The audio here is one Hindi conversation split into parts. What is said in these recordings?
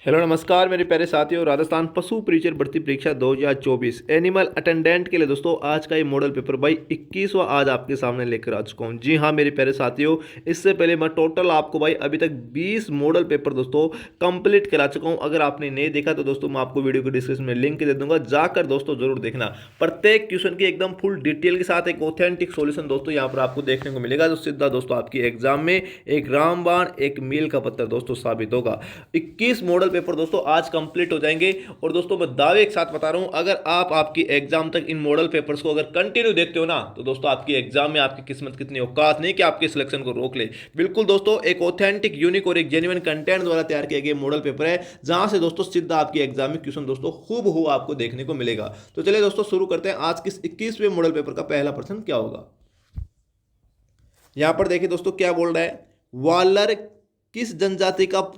हेलो नमस्कार मेरे प्यारे साथियों। राजस्थान पशु परिचर भर्ती परीक्षा 2024 एनिमल अटेंडेंट के लिए दोस्तों आज का ये मॉडल पेपर भाई 21वां आज आपके सामने लेकर आ चुका हूँ। जी हाँ मेरे प्यारे साथियों, इससे पहले मैं टोटल आपको भाई अभी तक 20 मॉडल पेपर दोस्तों कंप्लीट करा चुका हूँ। अगर आपने नहीं देखा तो दोस्तों मैं आपको वीडियो के डिस्क्रिप्शन में लिंक दे दूंगा, जाकर दोस्तों जरूर देखना। प्रत्येक क्वेश्चन की एकदम फुल डिटेल के साथ एक ऑथेंटिक सोल्यूशन दोस्तों यहाँ पर आपको देखने को मिलेगा, जो सीधा दोस्तों आपकी एग्जाम में एक रामबाण एक मील का पत्थर दोस्तों साबित होगा। 21 मॉडल पेपर दोस्तों आज कंप्लीट हो जाएंगे। और दोस्तों मैं दावे के साथ बता रहा हूं, अगर आप आपकी एग्जाम तक इन मॉडल पेपर्स को अगर कंटिन्यू देखते हो ना, तो दोस्तों आपकी एग्जाम में आपकी किस्मत कितनी औकात नहीं कि आपके सिलेक्शन को रोक ले। बिल्कुल दोस्तों एक ऑथेंटिक यूनिक और एक जेन्युइन कंटेंट द्वारा तैयार किया गया मॉडल पेपर है, जहां से दोस्तों सीधा आपकी एग्जाम में क्वेश्चन दोस्तों हूबहू आपको देखने को मिलेगा। तो चलिए दोस्तों शुरू करते हैं। आज किस 21वें मॉडल पेपर का पहला प्रश्न क्या होगा। यहां पर देखिए दोस्तों क्या बोल रहा है। वालर किस जनजाति का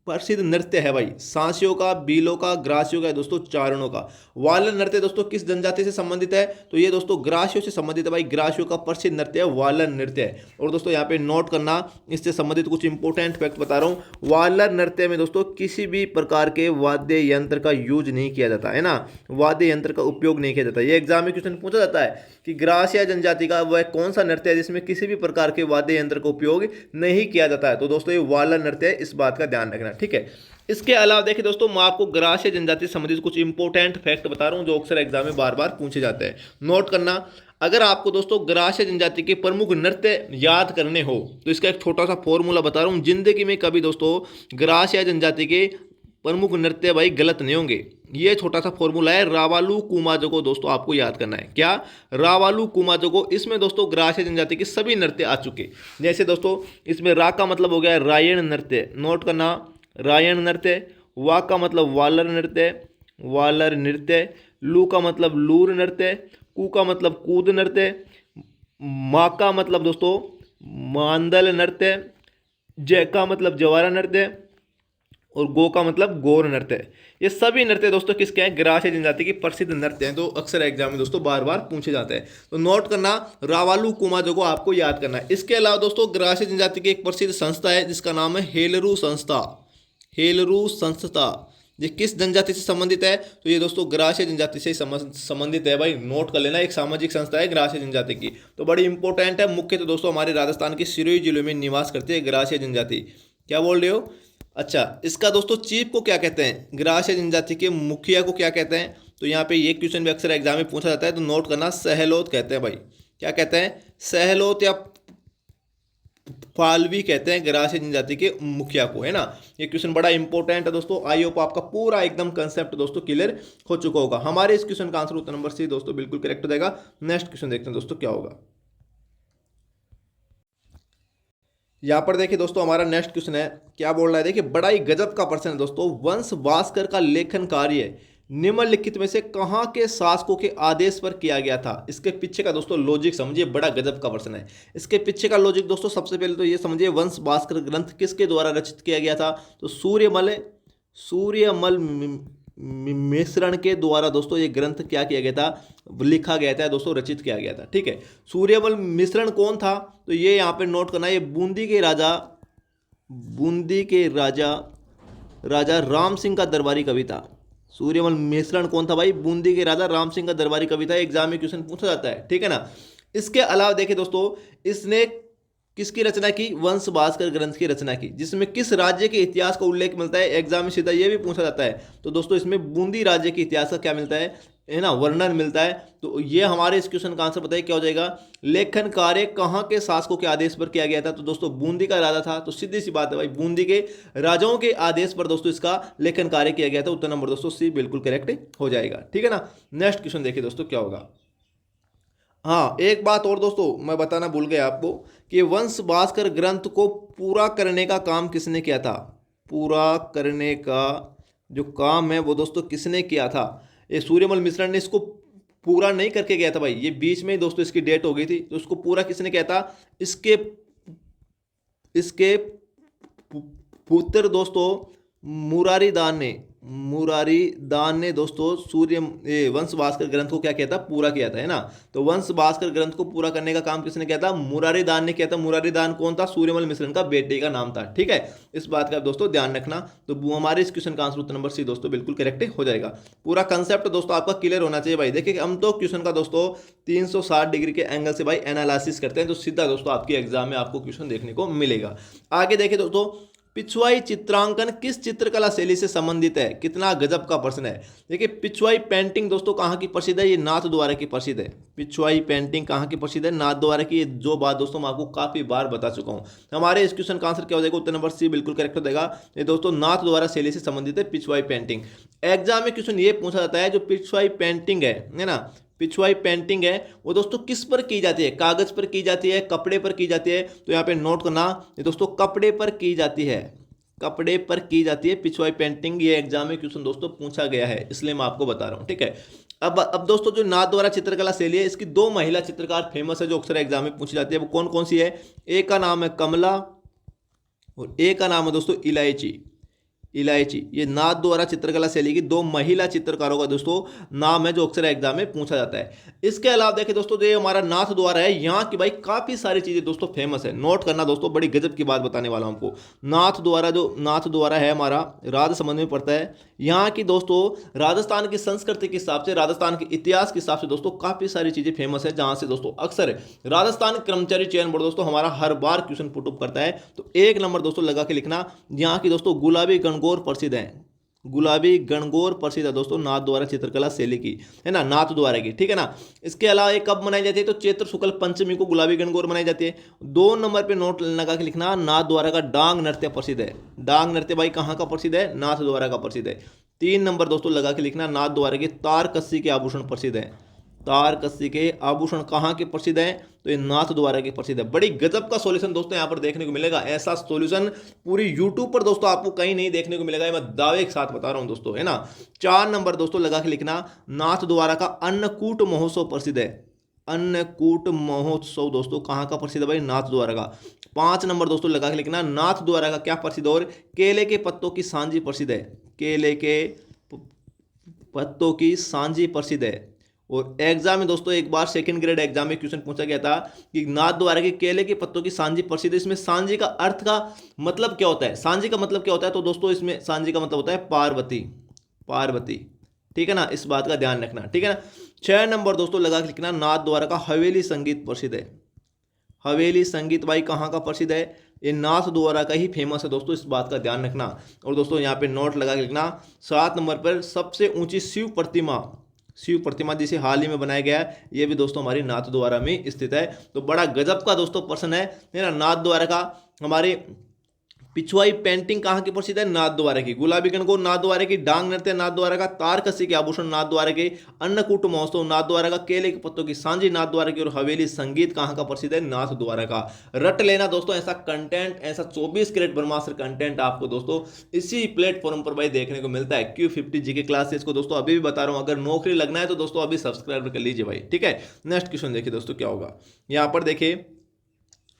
प्रसिद्ध नृत्य है भाई। सांसियों का, बीलों का, ग्रासियों का, दोस्तों चारणों का। वालर नृत्य दोस्तों किस जनजाति से संबंधित है, तो ये दोस्तों ग्रासियों से संबंधित है भाई। ग्रासियों का प्रसिद्ध नृत्य है वालर नृत्य है। और दोस्तों यहाँ पे नोट करना, इससे संबंधित कुछ इंपोर्टेंट फैक्ट बता रहा हूँ। वालर नृत्य में दोस्तों किसी भी प्रकार के वाद्य यंत्र का यूज नहीं किया जाता है ना, वाद्य यंत्र का उपयोग नहीं किया जाता। ये एग्जाम में क्वेश्चन पूछा जाता है कि ग्रासिया जनजाति का वह कौन सा नृत्य है जिसमें किसी भी प्रकार के वाद्य यंत्र का उपयोग नहीं किया जाता है, तो दोस्तों ये वालर नृत्य है, इस बात का ध्यान रखना। ठीक है, इसके अलावा देखिए दोस्तों मैं आपको ग्रासिया जनजाति से संबंधित कुछ इंपॉर्टेंट फैक्ट बता रहा हूं, जो अक्सर एग्जाम में बार बार पूछे जाते हैं। नोट करना, अगर आपको दोस्तों ग्रासिया जनजाति के प्रमुख नृत्य याद करने हो तो इसका एक छोटा सा फॉर्मूला बता रहा हूं। जिंदगी में कभी दोस्तों ग्रासिया जनजाति के प्रमुख नृत्य भाई गलत नहीं होंगे। ये छोटा सा फॉर्मूला है, रावालू कुमाजोगो दोस्तों आपको याद करना है। क्या? रावालू कुमाजोगो। इसमें दोस्तों ग्रासिया जनजाति के सभी नृत्य आ चुके। जैसे दोस्तों इसमें रा का मतलब हो गया रायण नृत्य, नोट करना रायण नृत्य। वा का मतलब वालर नृत्य, वालर नृत्य। लू का मतलब लूर नृत्य। कू का मतलब कूद नृत्य। मा का मतलब दोस्तों मांदल नृत्य। जय का मतलब जवारा नृत्य। और गो का मतलब गौर नृत्य। ये सभी नृत्य दोस्तों किसके हैं? ग्रासिया जनजाति के प्रसिद्ध नृत्य हैं, तो अक्सर एग्जाम में दोस्तों बार बार पूछे जाते हैं। तो नोट करना रावालू कुमाजो को आपको याद करना है। इसके अलावा दोस्तों ग्रासिया जनजाति की एक प्रसिद्ध संस्था है जिसका नाम है हेलरू संस्था। हेलरू संस्था ये किस जनजाति से संबंधित है, तो ये दोस्तों ग्रासिया जनजाति से संबंधित है भाई। नोट कर लेना, एक सामाजिक संस्था है ग्रासिया जनजाति की, तो बड़ी इंपॉर्टेंट है। मुख्य तो दोस्तों हमारे राजस्थान के सिरोही जिले में निवास करती है ग्रासिया जनजाति। क्या बोल रहे हो? अच्छा, इसका दोस्तों चीफ को क्या कहते हैं? ग्रासिया जनजाति के मुखिया को क्या कहते हैं? तो यहाँ पे ये क्वेश्चन भी अक्सर एग्जाम में पूछा जाता है, तो नोट करना सहलोत कहते हैं भाई। क्या कहते हैं? सहलोत या फालवी कहते हैं ग्रासिया जनजाति के मुखिया को, है ना। ये क्वेश्चन बड़ा इंपॉर्टेंट है दोस्तों। आई होप आपका पूरा एकदम कंसेप्ट दोस्तों क्लियर हो चुका होगा। हमारे इस क्वेश्चन का आंसर उत्तर नंबर सी दोस्तों बिल्कुल करेक्ट हो जाएगा। नेक्स्ट क्वेश्चन देखते हैं दोस्तों क्या होगा। यहाँ पर देखिए दोस्तों हमारा नेक्स्ट क्वेश्चन है, क्या बोल रहा है, देखिए बड़ा ही गजब का प्रश्न है दोस्तों। वंश भास्कर का लेखन कार्य निम्नलिखित में से कहाँ के शासकों के आदेश पर किया गया था? इसके पीछे का दोस्तों लॉजिक समझिए, बड़ा गजब का प्रश्न है। इसके पीछे का लॉजिक दोस्तों सबसे पहले तो ये समझिए, वंश भास्कर ग्रंथ किसके द्वारा रचित किया गया था? तो सूर्यमल सूर्यमल मिश्रण के द्वारा दोस्तों ये ग्रंथ क्या किया गया था? लिखा गया था दोस्तों, रचित किया गया था। ठीक है, सूर्यमल मिश्रण कौन था? तो ये यहाँ पे नोट करना, ये बूंदी के राजा राजा राम सिंह का दरबारी कवि था। सूर्यमल मिश्रण कौन था भाई? बूंदी के राजा राम सिंह का दरबारी कवि था। एग्जाम में क्वेश्चन पूछा जाता है, ठीक है ना। इसके अलावा देखिए दोस्तों इसने किसकी रचना की? वंश भास्कर ग्रंथ की रचना की, जिसमें किस राज्य के इतिहास का उल्लेख मिलता है? एग्जाम में सीधा ये भी पूछा जाता है। तो दोस्तों इसमें बूंदी राज्य के इतिहास का क्या मिलता है ना, वर्णन मिलता है। तो ये हमारे इस क्वेश्चन का आंसर बताइए क्या हो जाएगा। लेखन कार्य कहाँ के शासकों के आदेश पर किया गया था? तो दोस्तों बूंदी का राजा था, तो सीधी सी बात है भाई, बूंदी के राजाओं के आदेश पर दोस्तों इसका लेखन कार्य किया गया था। उत्तर नंबर दोस्तों सी बिल्कुल करेक्ट हो जाएगा। ठीक है ना। नेक्स्ट क्वेश्चन देखिए दोस्तों क्या होगा। हाँ, एक बात और दोस्तों मैं बताना भूल गया आपको कि वंश भास्कर ग्रंथ को पूरा करने का काम किसने किया था? पूरा करने का जो काम है वो दोस्तों किसने किया था? ये सूर्यमल मिश्रण ने इसको पूरा नहीं करके गया था भाई, ये बीच में ही दोस्तों इसकी डेट हो गई थी, तो उसको पूरा किसने किया था? इसके इसके पुत्र दोस्तों मुरारी दान ने मुरारी दान ने दोस्तों वंश भास्कर ग्रंथ को क्या किया था, पूरा किया था, है ना। तो वंश भास्कर ग्रंथ को पूरा करने का काम किसने किया था, मुरारी दान ने किया था। मुरारी दान कौन था, सूर्यमल मिश्र का बेटे का नाम था, ठीक है। इस बात का दोस्तों ध्यान रखना। तो हमारे इस क्वेश्चन का आंसर उत्तर नंबर सी दोस्तों बिल्कुल करेक्ट हो जाएगा। पूरा कंसेप्ट दोस्तों आपका क्लियर होना चाहिए भाई। देखिए हम तो क्वेश्चन का दोस्तों 360 डिग्री के एंगल से भाई एनालिसिस करते हैं, तो सीधा दोस्तों आपके एग्जाम में आपको क्वेश्चन देखने को मिलेगा। आगे देखिए दोस्तों, पिछवाई चित्रांकन किस चित्रकला शैली से संबंधित है। कितना गजब का प्रश्न है। देखिए पिछवाई पेंटिंग दोस्तों कहाँ की प्रसिद्ध है, ये नाथद्वारा की प्रसिद्ध है। पिछवाई पेंटिंग कहाँ की प्रसिद्ध है, नाथद्वारा की। जो बात दोस्तों मैं आपको काफी बार बता चुका हूँ। हमारे इस क्वेश्चन का आंसर क्या हो जाएगा, उत्तर नंबर सी बिल्कुल करेक्ट हो जाएगा। ये दोस्तों नाथद्वारा शैली से संबंधित है पिछवाई पेंटिंग। एग्जाम में क्वेश्चन ये पूछा जाता है, जो पिछवाई पेंटिंग है ना, पिछवाई पेंटिंग है वो दोस्तों किस पर की जाती है, कागज पर की जाती है, कपड़े पर की जाती है। तो यहाँ पे नोट करना, ये दोस्तों कपड़े पर की जाती है, कपड़े पर की जाती है पिछवाई पेंटिंग। ये एग्जाम में क्वेश्चन दोस्तों पूछा गया है, इसलिए मैं आपको बता रहा हूँ, ठीक है। अब दोस्तों जो नाथद्वारा चित्रकला शैली है, इसकी 2 महिला चित्रकार फेमस है, जो अक्सर एग्जाम में पूछी जाती है। वो कौन कौन सी है, एक का नाम है कमला और एक का नाम है दोस्तों इलायची। इलायची, ये नाथद्वारा चित्रकला शैली की 2 महिला चित्रकारों का दोस्तों नाम है, जो अक्सर एग्जाम में पूछा जाता है। इसके अलावा देखिए दोस्तों, जो हमारा नाथद्वारा है, यहाँ की भाई काफी सारी चीजें दोस्तों फेमस है। नोट करना दोस्तों, बड़ी गजब की बात बताने वाला हूं आपको। नाथद्वारा है हमारा राजसमंद में पड़ता है। यहाँ की दोस्तों राजस्थान की संस्कृति के हिसाब से, राजस्थान के इतिहास के हिसाब से दोस्तों काफी सारी चीजें फेमस है, जहां से दोस्तों अक्सर राजस्थान कर्मचारी चयन बोर्ड दोस्तों हमारा हर बार क्वेश्चन पुट अप करता है। तो 1 नंबर दोस्तों लगा के लिखना। यहाँ की दोस्तों गुलाबी गणगौर प्रसिद्ध है, गुलाबी गणगौर प्रसिद्ध है दोस्तों नाथद्वारा चित्रकला शैली की, है ना, नाथद्वारा की, ठीक है ना। इसके अलावा ये कब मनाई जाती है, तो चैत्र शुक्ल पंचमी को गुलाबी गणगौर मनाई जाती है। 2 नंबर पे नोट लगा के लिखना, नाथद्वारा का डांग नृत्य प्रसिद्ध है। डांग नृत्य भाई कहाँ का प्रसिद्ध है, नाथद्वारा का प्रसिद्ध है। 3 नंबर दोस्तों लगा के लिखना, नाथद्वारा के तारकसी के आभूषण प्रसिद्ध है। तारकसी के आभूषण कहाँ के प्रसिद्ध हैं, तो ये नाथद्वारा के प्रसिद्ध है। बड़ी गजब का सॉल्यूशन दोस्तों यहाँ पर देखने को मिलेगा। ऐसा सॉल्यूशन पूरी यूट्यूब पर दोस्तों आपको कहीं नहीं देखने को मिलेगा, मैं दावे के साथ बता रहा हूं दोस्तों, है ना। 4 नंबर दोस्तों लगा के लिखना, नाथद्वारा का अन्नकूट महोत्सव प्रसिद्ध है। अन्नकूट महोत्सव दोस्तों कहाँ का प्रसिद्ध है भाई, नाथद्वारा का। 5 नंबर दोस्तों लगा के लिखना, नाथद्वारा का क्या प्रसिद्ध और केले के पत्तों की सांझी प्रसिद्ध है। केले के पत्तों की सांझी प्रसिद्ध है। और एग्जाम में दोस्तों एक बार सेकंड ग्रेड एग्जाम में क्वेश्चन पूछा गया था कि नाथद्वारा के केले के पत्तों की सांझी प्रसिद्ध है। इसमें सांझी का अर्थ का मतलब क्या होता है, सांझी का मतलब क्या होता है, तो दोस्तों इसमें सांझी का मतलब होता है पार्वती, पार्वती, ठीक है ना। इस बात का ध्यान रखना, ठीक है ना। 6 नंबर दोस्तों लगा के लिखना, नाथद्वारा का हवेली संगीत प्रसिद्ध है। हवेली संगीत भाई कहाँ का प्रसिद्ध है, ये नाथद्वारा का ही फेमस है दोस्तों, इस बात का ध्यान रखना। और दोस्तों यहाँ पे नोट लगा के लिखना, 7 नंबर पर सबसे ऊंची शिव प्रतिमा जिसे हाल ही में बनाया गया है, ये भी दोस्तों हमारी नाथद्वारा में स्थित है। तो बड़ा गजब का दोस्तों प्रश्न है ना। नाथद्वारा का हमारे पिछवाई पेंटिंग कहाँ की प्रसिद्ध है, नाथद्वारा की। गुलाबी गणगौर नाथद्वारा की। डांग नृत्य नाथद्वारा का। तारकसी के आभूषण नाथद्वारा के। अन्नकूट महोत्सव नाथद्वारा का। केले के पत्तों की सांझी नाथद्वारा की। और हवेली संगीत कहाँ का प्रसिद्ध है, नाथद्वारा का। रट लेना दोस्तों, ऐसा कंटेंट, ऐसा 24 कैरेट ब्रह्मास्त्र कंटेंट आपको दोस्तों इसी प्लेटफॉर्म पर भाई देखने को मिलता है। Q50 जीके क्लासेस को दोस्तों अभी भी बता रहा हूँ, अगर नौकरी लगना है तो दोस्तों अभी सब्सक्राइब कर लीजिए भाई, ठीक है। नेक्स्ट क्वेश्चन देखिए दोस्तों क्या होगा, यहाँ पर देखिए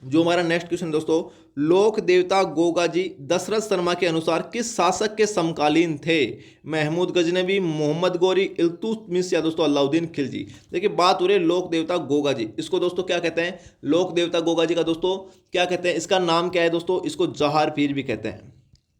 जो हमारा नेक्स्ट क्वेश्चन दोस्तों, लोक देवता गोगा जी दशरथ शर्मा के अनुसार किस शासक के समकालीन थे। महमूद गजनवी, मोहम्मद गौरी, इल्तुतमिश या दोस्तों अलाउद्दीन खिलजी। देखिए बात हो रही है लोक देवता गोगा जी, इसको दोस्तों क्या कहते हैं, लोक देवता गोगा जी का दोस्तों क्या कहते हैं, इसका नाम क्या है दोस्तों, इसको जहार पीर भी कहते हैं,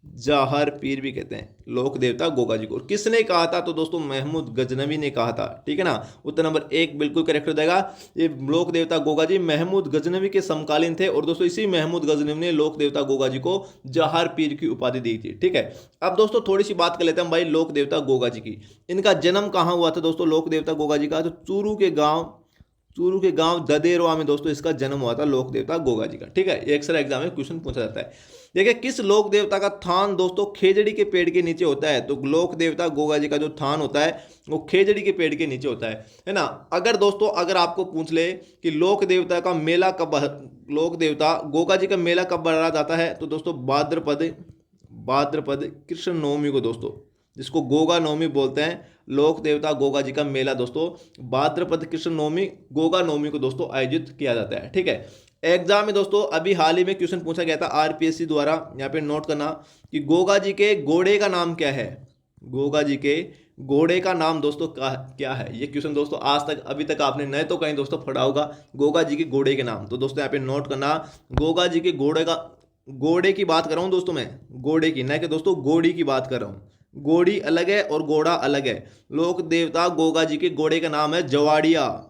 जहार पीर भी कहते हैं लोक देवता गोगा जी को। किसने कहा था, तो दोस्तों महमूद गजनवी ने कहा था, ठीक है ना। उत्तर नंबर 1 बिल्कुल करेक्ट हो जाएगा। ये लोक देवता गोगा जी महमूद गजनवी के समकालीन थे, और दोस्तों इसी महमूद गजनवी ने लोक देवता गोगा जी को जहार पीर की उपाधि दी थी, ठीक है। अब दोस्तों थोड़ी सी बात कर लेते हैं भाई लोक देवता गोगा जी की। इनका जन्म कहाँ हुआ था दोस्तों लोक देवता गोगा जी का, तो चूरू के गांव ददेरवा में दोस्तों इसका जन्म हुआ था लोक देवता गोगा जी का, ठीक है। ये अक्सर एग्जाम में क्वेश्चन पूछा जाता है। देखिए किस लोक देवता का थान दोस्तों खेजड़ी के पेड़ के नीचे होता है, तो लोक देवता गोगा जी का जो थान होता है वो खेजड़ी के पेड़ के नीचे होता है ना। अगर दोस्तों अगर आपको पूछ ले कि लोक देवता का मेला कब, लोक देवता गोगा जी का मेला कब मनाया जाता है, तो दोस्तों भाद्रपद कृष्ण नवमी को दोस्तों, जिसको गोगा नवमी बोलते हैं, लोक देवता गोगा जी का मेला दोस्तों भाद्रपद कृष्ण नवमी गोगा नवमी को दोस्तों आयोजित किया जाता है, ठीक है। एग्जाम में दोस्तों अभी हाल ही में क्वेश्चन पूछा गया था आरपीएससी द्वारा, यहाँ पे नोट करना कि गोगा जी के घोड़े का नाम क्या है, गोगा जी के घोड़े का नाम दोस्तों क्या है? ये क्वेश्चन दोस्तों आज तक अभी तक आपने नहीं तो कहीं दोस्तों पढ़ा होगा, गोगा जी के घोड़े के नाम। तो दोस्तों यहाँ पे नोट करना, गोगा जी के घोड़े की बात कर रहा हूँ दोस्तों मैं, घोड़े की, न कि दोस्तों घोड़ी की बात कर रहा हूँ। घोड़ी अलग है और घोड़ा अलग है। लोक देवता गोगा जी के घोड़े का नाम है जवाड़िया।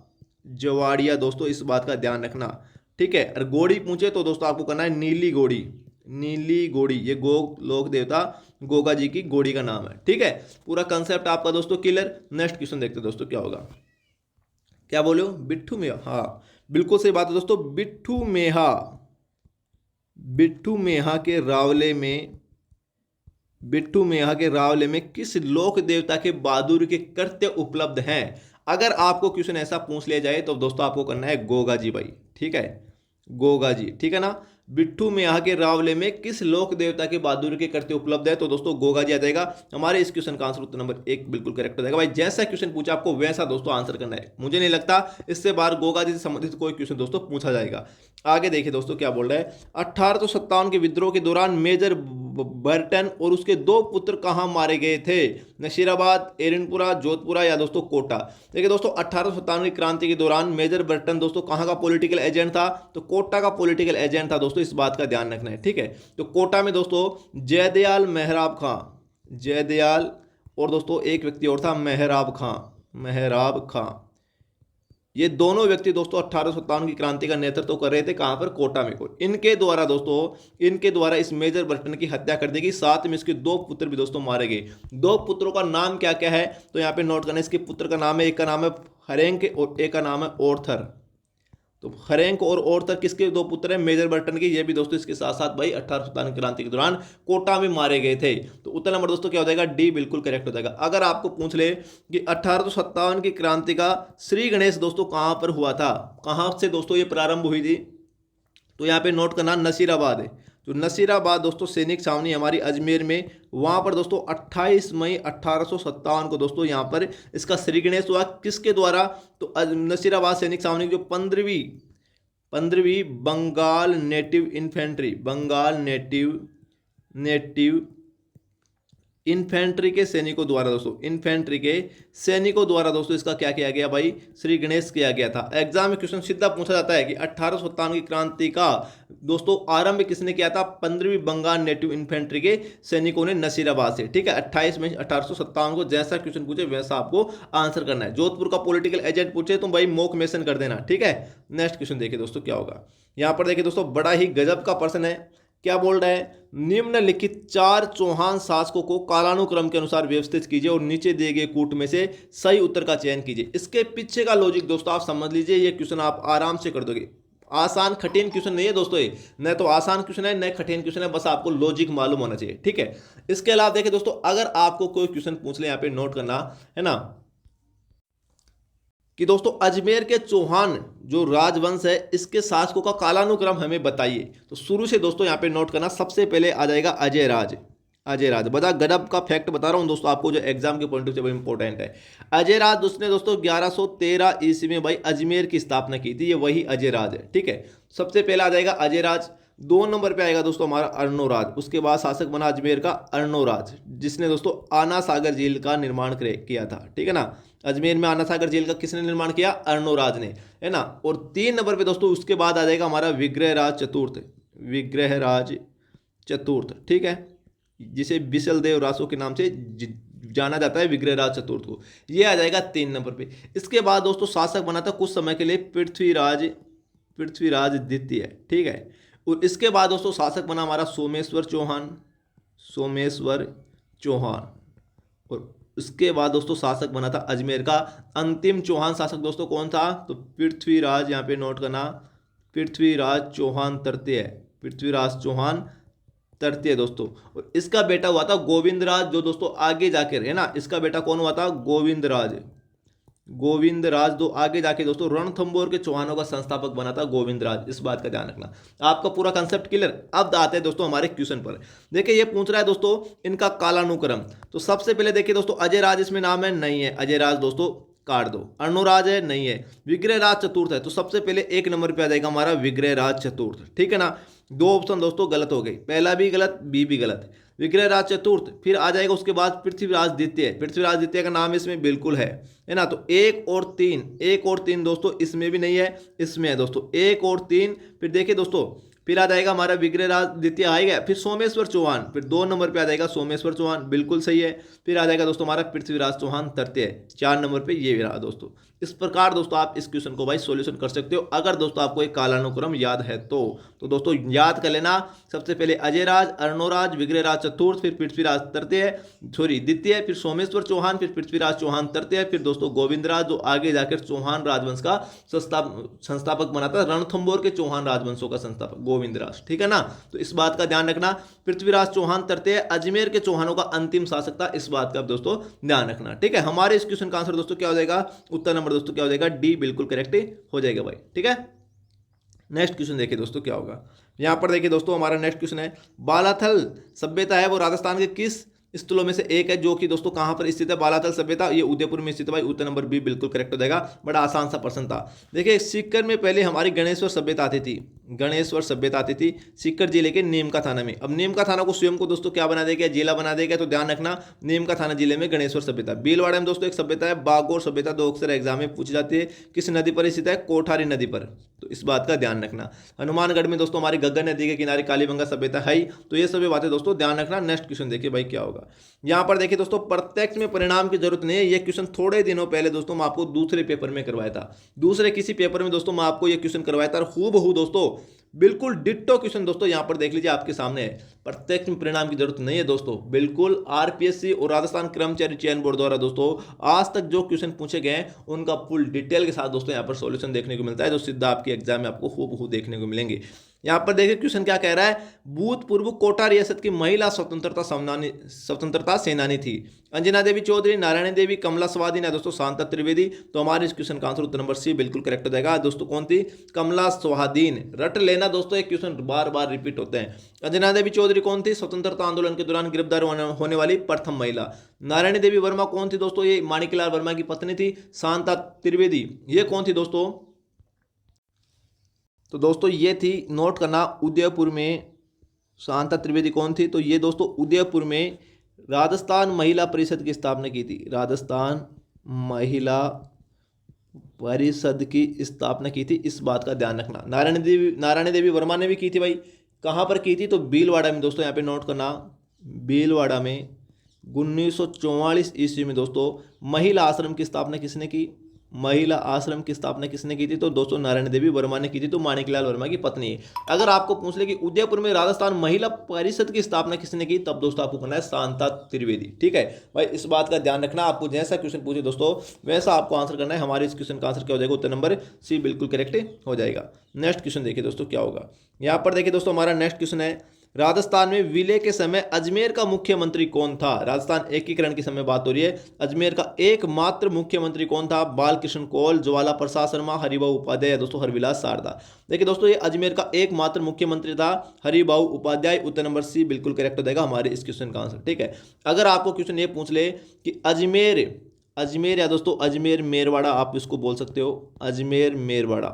जवाड़िया दोस्तों, इस बात का ध्यान रखना, ठीक है। और घोड़ी पूछे तो दोस्तों आपको करना है नीली घोड़ी। नीली घोड़ी, ये लोक देवता गोगा जी की घोड़ी का नाम है, ठीक है। पूरा कंसेप्ट आपका दोस्तों क्लियर। नेक्स्ट क्वेश्चन देखते हैं दोस्तों क्या होगा। क्या बोले हो? बिट्ठू मेहा, हाँ बिल्कुल सही बात है दोस्तों। बिट्ठू मेहा, बिट्ठू मेहा के रावले में, बिट्ठू मेहा के रावले में किस लोक देवता के बहादुर के कृत्य उपलब्ध हैं? अगर आपको क्वेश्चन ऐसा पूछ लिया जाए तो दोस्तों आपको करना है गोगा जी भाई, ठीक है, गोगा जी, ठीक है ना। बिट्ठू में यहाँ के रावले में किस लोक देवता के बहादुर के कृत्य उपलब्ध है? तो दोस्तों गोगा जी आ जाएगा। हमारे इस क्वेश्चन का आंसर उत्तर नंबर 1 बिल्कुल करेक्ट हो जाएगा भाई। जैसा क्वेश्चन पूछा आपको वैसा दोस्तों आंसर करना है। मुझे नहीं लगता इससे बाहर गोगा जी से संबंधित कोई क्वेश्चन दोस्तों पूछा जाएगा। आगे देखिए दोस्तों क्या बोल रहा है। 1857 के विद्रोह के दौरान मेजर बर्टन और उसके 2 पुत्र कहां मारे गए थे? नशीराबाद, एरनपुरा, जोधपुरा या दोस्तों कोटा? देखिए दोस्तों 1857 की क्रांति के दौरान मेजर बर्टन दोस्तों कहां का पॉलिटिकल एजेंट था? तो कोटा का पॉलिटिकल एजेंट था दोस्तों, इस बात का ध्यान रखना है, ठीक है। तो कोटा में दोस्तों जयदयाल मेहराब खां, जयदयाल और दोस्तों एक व्यक्ति और था मेहराब खां, मेहराब खां, ये दोनों व्यक्ति दोस्तों 1857 की क्रांति का नेतृत्व कर रहे थे। कहां पर? कोटा में। को इनके द्वारा दोस्तों, इनके द्वारा इस मेजर बर्टन की हत्या कर दी गई। साथ में इसके 2 पुत्र भी दोस्तों मारे गए। 2 पुत्रों का नाम क्या क्या है? तो यहाँ पे नोट करना, इसके पुत्र का नाम है, एक का नाम है हरेंक और एक का नाम है ओर्थर। तो हरेंक और ओर्थर किसके 2 पुत्र हैं? मेजर बर्टन के। ये भी दोस्तों इसके साथ साथ भाई 1857 क्रांति के दौरान कोटा में मारे गए थे। तो उत्तर नंबर दोस्तों क्या हो जाएगा? डी बिल्कुल करेक्ट हो जाएगा। अगर आपको पूछ ले कि 1857 की क्रांति का श्री गणेश दोस्तों कहां पर हुआ था, कहां से दोस्तों ये प्रारंभ हुई थी? तो यहाँ पे नोट करना नसीराबाद है। तो नसीराबाद दोस्तों सैनिक छावनी हमारी अजमेर में, वहां पर दोस्तों 28 मई 1857 को दोस्तों यहाँ पर इसका श्री गणेश हुआ। किसके द्वारा? तो नसीराबाद सैनिक छावनी जो 15वीं Bengal native infantry, Bengal native infantry के सैनिकों द्वारा दोस्तों, इन्फेंट्री के सैनिकों द्वारा दोस्तों इसका क्या किया गया भाई? श्री गणेश किया गया था। एग्जाम में क्वेश्चन सीधा पूछा जाता है कि 1857 की क्रांति का दोस्तों आरंभ किसने किया था? 15वीं बंगाल नेटिव इन्फेंट्री के सैनिकों ने नसीराबाद से, ठीक है। 28 मई 1857 को जैसा क्वेश्चन पूछे वैसा आपको आंसर करना है। जोधपुर का पॉलिटिकल एजेंट पूछे तो भाई मोक मेंशन कर देना, ठीक है। नेक्स्ट क्वेश्चन देखिए दोस्तों क्या होगा। यहां पर देखिए दोस्तों बड़ा ही गजब का प्रश्न है। क्या बोल रहा है? निम्नलिखित 4 चौहान शासकों को कालानुक्रम के अनुसार व्यवस्थित कीजिए और नीचे दिए गए कूट में से सही उत्तर का चयन कीजिए। इसके पीछे का लॉजिक दोस्तों आप समझ लीजिए, ये क्वेश्चन आप आराम से कर दोगे। आसान कठिन क्वेश्चन नहीं है दोस्तों, ये न तो आसान क्वेश्चन है न कठिन क्वेश्चन है, बस आपको लॉजिक मालूम होना चाहिए, ठीक है। इसके अलावा देखिए दोस्तों अगर आपको कोई क्वेश्चन पूछ ले, यहाँ पे नोट करना है ना कि दोस्तों अजमेर के चौहान जो राजवंश है इसके शासकों का कालानुक्रम हमें बताइए। तो शुरू से दोस्तों यहाँ पे नोट करना, सबसे पहले आ जाएगा अजय राज। अजय राज, बता गजब का फैक्ट बता रहा हूँ दोस्तों आपको, जो एग्जाम के पॉइंट ऑफ से इंपॉर्टेंट है। अजय राज उसने दोस्तों 1113 ईस्वी में भाई अजमेर की स्थापना की थी। ये वही अजय राज है, ठीक है। सबसे पहला आ जाएगा अजय राज। 2 नंबर पे आएगा दोस्तों हमारा अर्णोराज। उसके बाद शासक बना अजमेर का अर्णोराज, जिसने दोस्तों आना सागर झील का निर्माण किया था, ठीक है ना। अजमेर में आना सागर झील का किसने निर्माण किया? अर्णोराज ने, है ना। और 3 नंबर पे दोस्तों उसके बाद आ जाएगा हमारा विग्रहराज चतुर्थ, विग्रहराज चतुर्थ, ठीक है, जिसे बिसलदेव रासो के नाम से जाना जाता है, विग्रहराज चतुर्थ को। ये आ जाएगा 3 नंबर पे। इसके बाद दोस्तों शासक बना था कुछ समय के लिए पृथ्वीराज द्वितीय, ठीक है। और इसके बाद दोस्तों शासक बना हमारा सोमेश्वर चौहान। और उसके बाद दोस्तों शासक बना था अजमेर का अंतिम चौहान शासक दोस्तों कौन था? तो पृथ्वीराज, यहाँ पे नोट करना पृथ्वीराज चौहान तृतीय दोस्तों। और इसका बेटा हुआ था गोविंदराज, जो दोस्तों आगे जाके है ना, इसका बेटा कौन हुआ था? गोविंदराज दो आगे जाके दोस्तों रणथंबोर के चौहानों का संस्थापक बना था गोविंदराज। इस बात का ध्यान रखना। आपका पूरा कंसेप्ट क्लियर। अब आते हैं दोस्तों हमारे क्वेश्चन पर। देखिए ये पूछ रहा है दोस्तों इनका कालानुक्रम। तो सबसे पहले देखिए दोस्तों अजय राज इसमें नाम है, नहीं है, अजय राज दोस्तों काट दो। अर्णोराज है, नहीं है। विग्रहराज चतुर्थ है, तो सबसे पहले 1 नंबर पे आ जाएगा हमारा विग्रहराज चतुर्थ, ठीक है ना। 2 ऑप्शन दोस्तों गलत हो गए, पहला भी गलत, बी भी गलत। विग्रहराज चतुर्थ, फिर आ जाएगा उसके बाद पृथ्वीराज द्वितीय। पृथ्वीराज द्वितीय का नाम इसमें बिल्कुल है ना। तो एक और तीन दोस्तों इसमें भी नहीं है, इसमें है दोस्तों एक और तीन। फिर देखिए दोस्तों, फिर आ जाएगा हमारा विग्रहराज द्वितीय आएगा, फिर सोमेश्वर चौहान, फिर 2 नंबर पे आ जाएगा सोमेश्वर चौहान, बिल्कुल सही है। फिर आ जाएगा दोस्तों हमारा पृथ्वीराज चौहान तृतीय, 4 नंबर पे ये रहा दोस्तों। इस प्रकार दोस्तों आप इस क्वेश्चन को भाई सॉल्यूशन कर सकते हो, अगर दोस्तों आपको एक कालानुक्रम याद है तो दोस्तों याद कर लेना। सबसे पहले अजयराज, अर्णोराज, विग्रहराज चतुर्थ, फिर पृथ्वीराज तृतीय द्वितीय, फिर सोमेश्वर चौहान, फिर पृथ्वीराज चौहान तृतीय, फिर दोस्तों गोविंदराज जो आगे जाकर चौहान राजवंश का संस्थापक बना था, रणथंभौर के चौहान राजवंशों का संस्थापक गोविंदराज, ठीक है ना। तो इस बात का ध्यान रखना, पृथ्वीराज चौहान तृतीय अजमेर के चौहानों का अंतिम शासक था, इस बात का दोस्तों ध्यान रखना, ठीक है। हमारे इस क्वेश्चन का आंसर दोस्तों क्या हो जाएगा, उत्तर नंबर दोस्तों क्या हो जाएगा, डी बिल्कुल करेक्ट हो जाएगा भाई, ठीक है। नेक्स्ट क्वेश्चन देखिए दोस्तों क्या होगा। यहां पर देखिए दोस्तों हमारा नेक्स्ट क्वेश्चन है, बालाथल सभ्यता है वो राजस्थान के किस स्थलों में से एक है, जो कि दोस्तों कहां पर स्थित है। बालाथल सभ्यता ये उदयपुर में स्थित है भाई, उत्तर नंबर बी बिल्कुल करेक्ट हो जाएगा। बड़ा आसान सा प्रश्न था। देखिए सीकर में पहले हमारी गणेश्वर सभ्यता आती थी, गणेश्वर सभ्यता आती थी सीकर जिले के नीमका थाना में। अब नीमका थाना को स्वयं को दोस्तों क्या बना देगा, जिला बना देगा, तो ध्यान रखना नीमका थाना जिले में गणेश्वर सभ्यता। भीलवाड़ा में दोस्तों एक सभ्यता है बागोर सभ्यता, 2 अक्सर एग्जाम में पूछी जाती है, किस नदी पर स्थित है, कोठारी नदी पर, तो इस बात का ध्यान रखना। हनुमानगढ़ में दोस्तों हमारी गग्गा नदी के किनारे कालीबंगा सभ्यता है, तो ये सभी बातें दोस्तों ध्यान रखना। नेक्स्ट क्वेश्चन देखिए भाई क्या होगा। यहाँ पर देखिए दोस्तों प्रत्यक्ष में परिणाम की जरूरत नहीं है, ये क्वेश्चन थोड़े दिनों पहले दोस्तों मैं आपको दूसरे पेपर में करवाया था, दूसरे किसी पेपर में दोस्तों मैं आपको ये क्वेश्चन करवाया था, हूबहू दोस्तों बिल्कुल डिट्टो क्वेश्चन दोस्तों यहाँ पर देख लीजिए आपके सामने है। प्रत्यक्ष में परिणाम की जरूरत नहीं है दोस्तों, बिल्कुल आरपीएससी और राजस्थान कर्मचारी चयन बोर्ड द्वारा दोस्तों आज तक जो क्वेश्चन पूछे गए हैं उनका फुल डिटेल के साथ दोस्तों यहाँ पर सॉल्यूशन देखने को मिलता है, जो सीधा आपके एग्जाम में आपको हूबहू देखने को मिलेंगे। यहाँ पर देखिए क्वेश्चन क्या कह रहा है, भूतपूर्व कोटा रियासत की महिला स्वतंत्रता सेनानी थी। अंजना देवी चौधरी, नारायणी देवी, कमला स्वाधीन है दोस्तों, शांता त्रिवेदी। तो हमारे इस क्वेश्चन का आंसर उत्तर नंबर सी बिल्कुल करेक्ट हो जाएगा। दोस्तों कौन थी, कमला स्वाधीन। रट लेना दोस्तों, एक क्वेश्चन बार बार रिपीट होते हैं। अंजना देवी चौधरी कौन थी, स्वतंत्रता आंदोलन के दौरान गिरफ्तार होने वाली प्रथम महिला। नारायणी देवी वर्मा कौन थी दोस्तों, ये माणिकलाल वर्मा की पत्नी थी। शांता त्रिवेदी ये कौन थी दोस्तों, तो दोस्तों ये थी, नोट करना, उदयपुर में शांता त्रिवेदी कौन थी, तो ये दोस्तों उदयपुर में राजस्थान महिला परिषद की स्थापना की थी, राजस्थान महिला परिषद की स्थापना की थी, इस बात का ध्यान रखना। नारायणी देवी वर्मा ने भी की थी भाई, कहाँ पर की थी, तो भीलवाड़ा में दोस्तों, यहाँ पे नोट करना, भीलवाड़ा में 1944 ईस्वी में दोस्तों महिला आश्रम की स्थापना किसने की, महिला आश्रम की स्थापना किसने की थी, तो दोस्तों नारायण देवी वर्मा ने की थी, तो माणिकलाल वर्मा की पत्नी है। अगर आपको पूछ ले कि उदयपुर में राजस्थान महिला परिषद की स्थापना किसने की, तब दोस्तों आपको करना है शांता त्रिवेदी, ठीक है भाई। इस बात का ध्यान रखना, आपको जैसा क्वेश्चन पूछे दोस्तों वैसा आपको आंसर करना है। हमारे इस क्वेश्चन का आंसर क्या हो जाएगा, उत्तर नंबर सी बिल्कुल करेक्ट हो जाएगा। नेक्स्ट क्वेश्चन देखिए दोस्तों क्या होगा। यहाँ पर देखिए दोस्तों हमारा नेक्स्ट क्वेश्चन है, राजस्थान में विलय के समय अजमेर का मुख्यमंत्री कौन था। राजस्थान एकीकरण के समय बात हो रही है, अजमेर का एकमात्र मुख्यमंत्री कौन था, बालकृष्ण कौल, ज्वाला प्रसाद शर्मा, हरिभाऊ उपाध्याय, दोस्तों हरविलास शारदा। देखिए दोस्तों ये अजमेर का एकमात्र मुख्यमंत्री था हरिभाऊ उपाध्याय, उत्तर नंबर सी बिल्कुल करेक्ट हो जाएगा हमारे इस क्वेश्चन का आंसर, ठीक है। अगर आपको क्वेश्चन ये पूछ ले कि अजमेर या दोस्तों अजमेर मेरवाड़ा, आप इसको बोल सकते हो अजमेर मेरवाड़ा,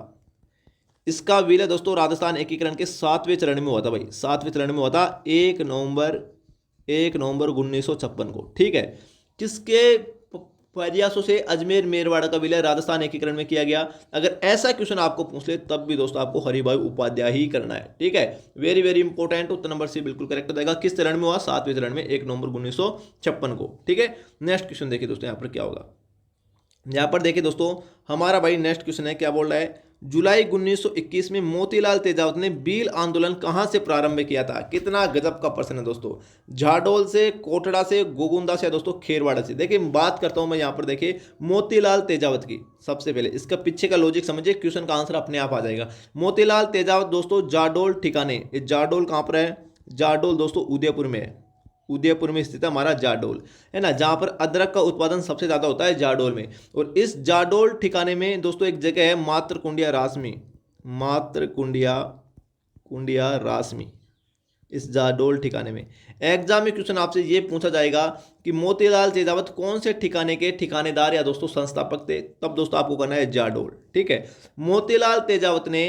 इसका विलय दोस्तों राजस्थान एकीकरण के 7वें चरण में हुआ था भाई, 7वें चरण में हुआ था 1 नवंबर 1956 को, ठीक है। किसके प्रयासों से अजमेर मेरवाड़ा का विलय राजस्थान एकीकरण में किया गया। अगर ऐसा क्वेश्चन आपको पूछ ले तब भी दोस्तों आपको हरिभाऊ उपाध्याय ही करना है, ठीक है। वेरी वेरी इंपॉर्टेंट, उत्तर नंबर सी बिल्कुल करेक्ट हो जाएगा। किस चरण में हुआ, 7वें चरण में 1 नवंबर 1956 को, ठीक है। नेक्स्ट क्वेश्चन देखिए दोस्तों यहाँ पर क्या होगा। यहाँ पर देखिए दोस्तों हमारा भाई नेक्स्ट क्वेश्चन है, क्या बोल रहा है, जुलाई 1921 में मोतीलाल तेजावत ने बील आंदोलन कहां से प्रारंभ किया था। कितना गजब का प्रश्न है दोस्तों, झाडोल से, कोटड़ा से, गोगुंदा से, दोस्तों खेरवाड़ा से। देखिए बात करता हूं मैं यहाँ पर, देखिए मोतीलाल तेजावत की, सबसे पहले इसका पीछे का लॉजिक समझिए, क्वेश्चन का आंसर अपने आप आ जाएगा। मोतीलाल तेजावत दोस्तों जाडोल ठिकाने, जाडोल कहां पर है, जाडोल दोस्तों उदयपुर में है, उदयपुर में स्थित है हमारा जाडोल, है ना, जहां पर अदरक का उत्पादन सबसे ज्यादा होता है जाडोल में। और इस जाडोल ठिकाने में दोस्तों एक जगह है मात्रकुंडिया रासमी, मात्रकुंडिया रासमी, इस जाडोल ठिकाने में। एग्जाम में क्वेश्चन आपसे ये पूछा जाएगा कि मोतीलाल तेजावत कौन से ठिकाने के ठिकानेदार या दोस्तों संस्थापक थे, तब दोस्तों आपको करना है जाडोल, ठीक है। मोतीलाल तेजावत ने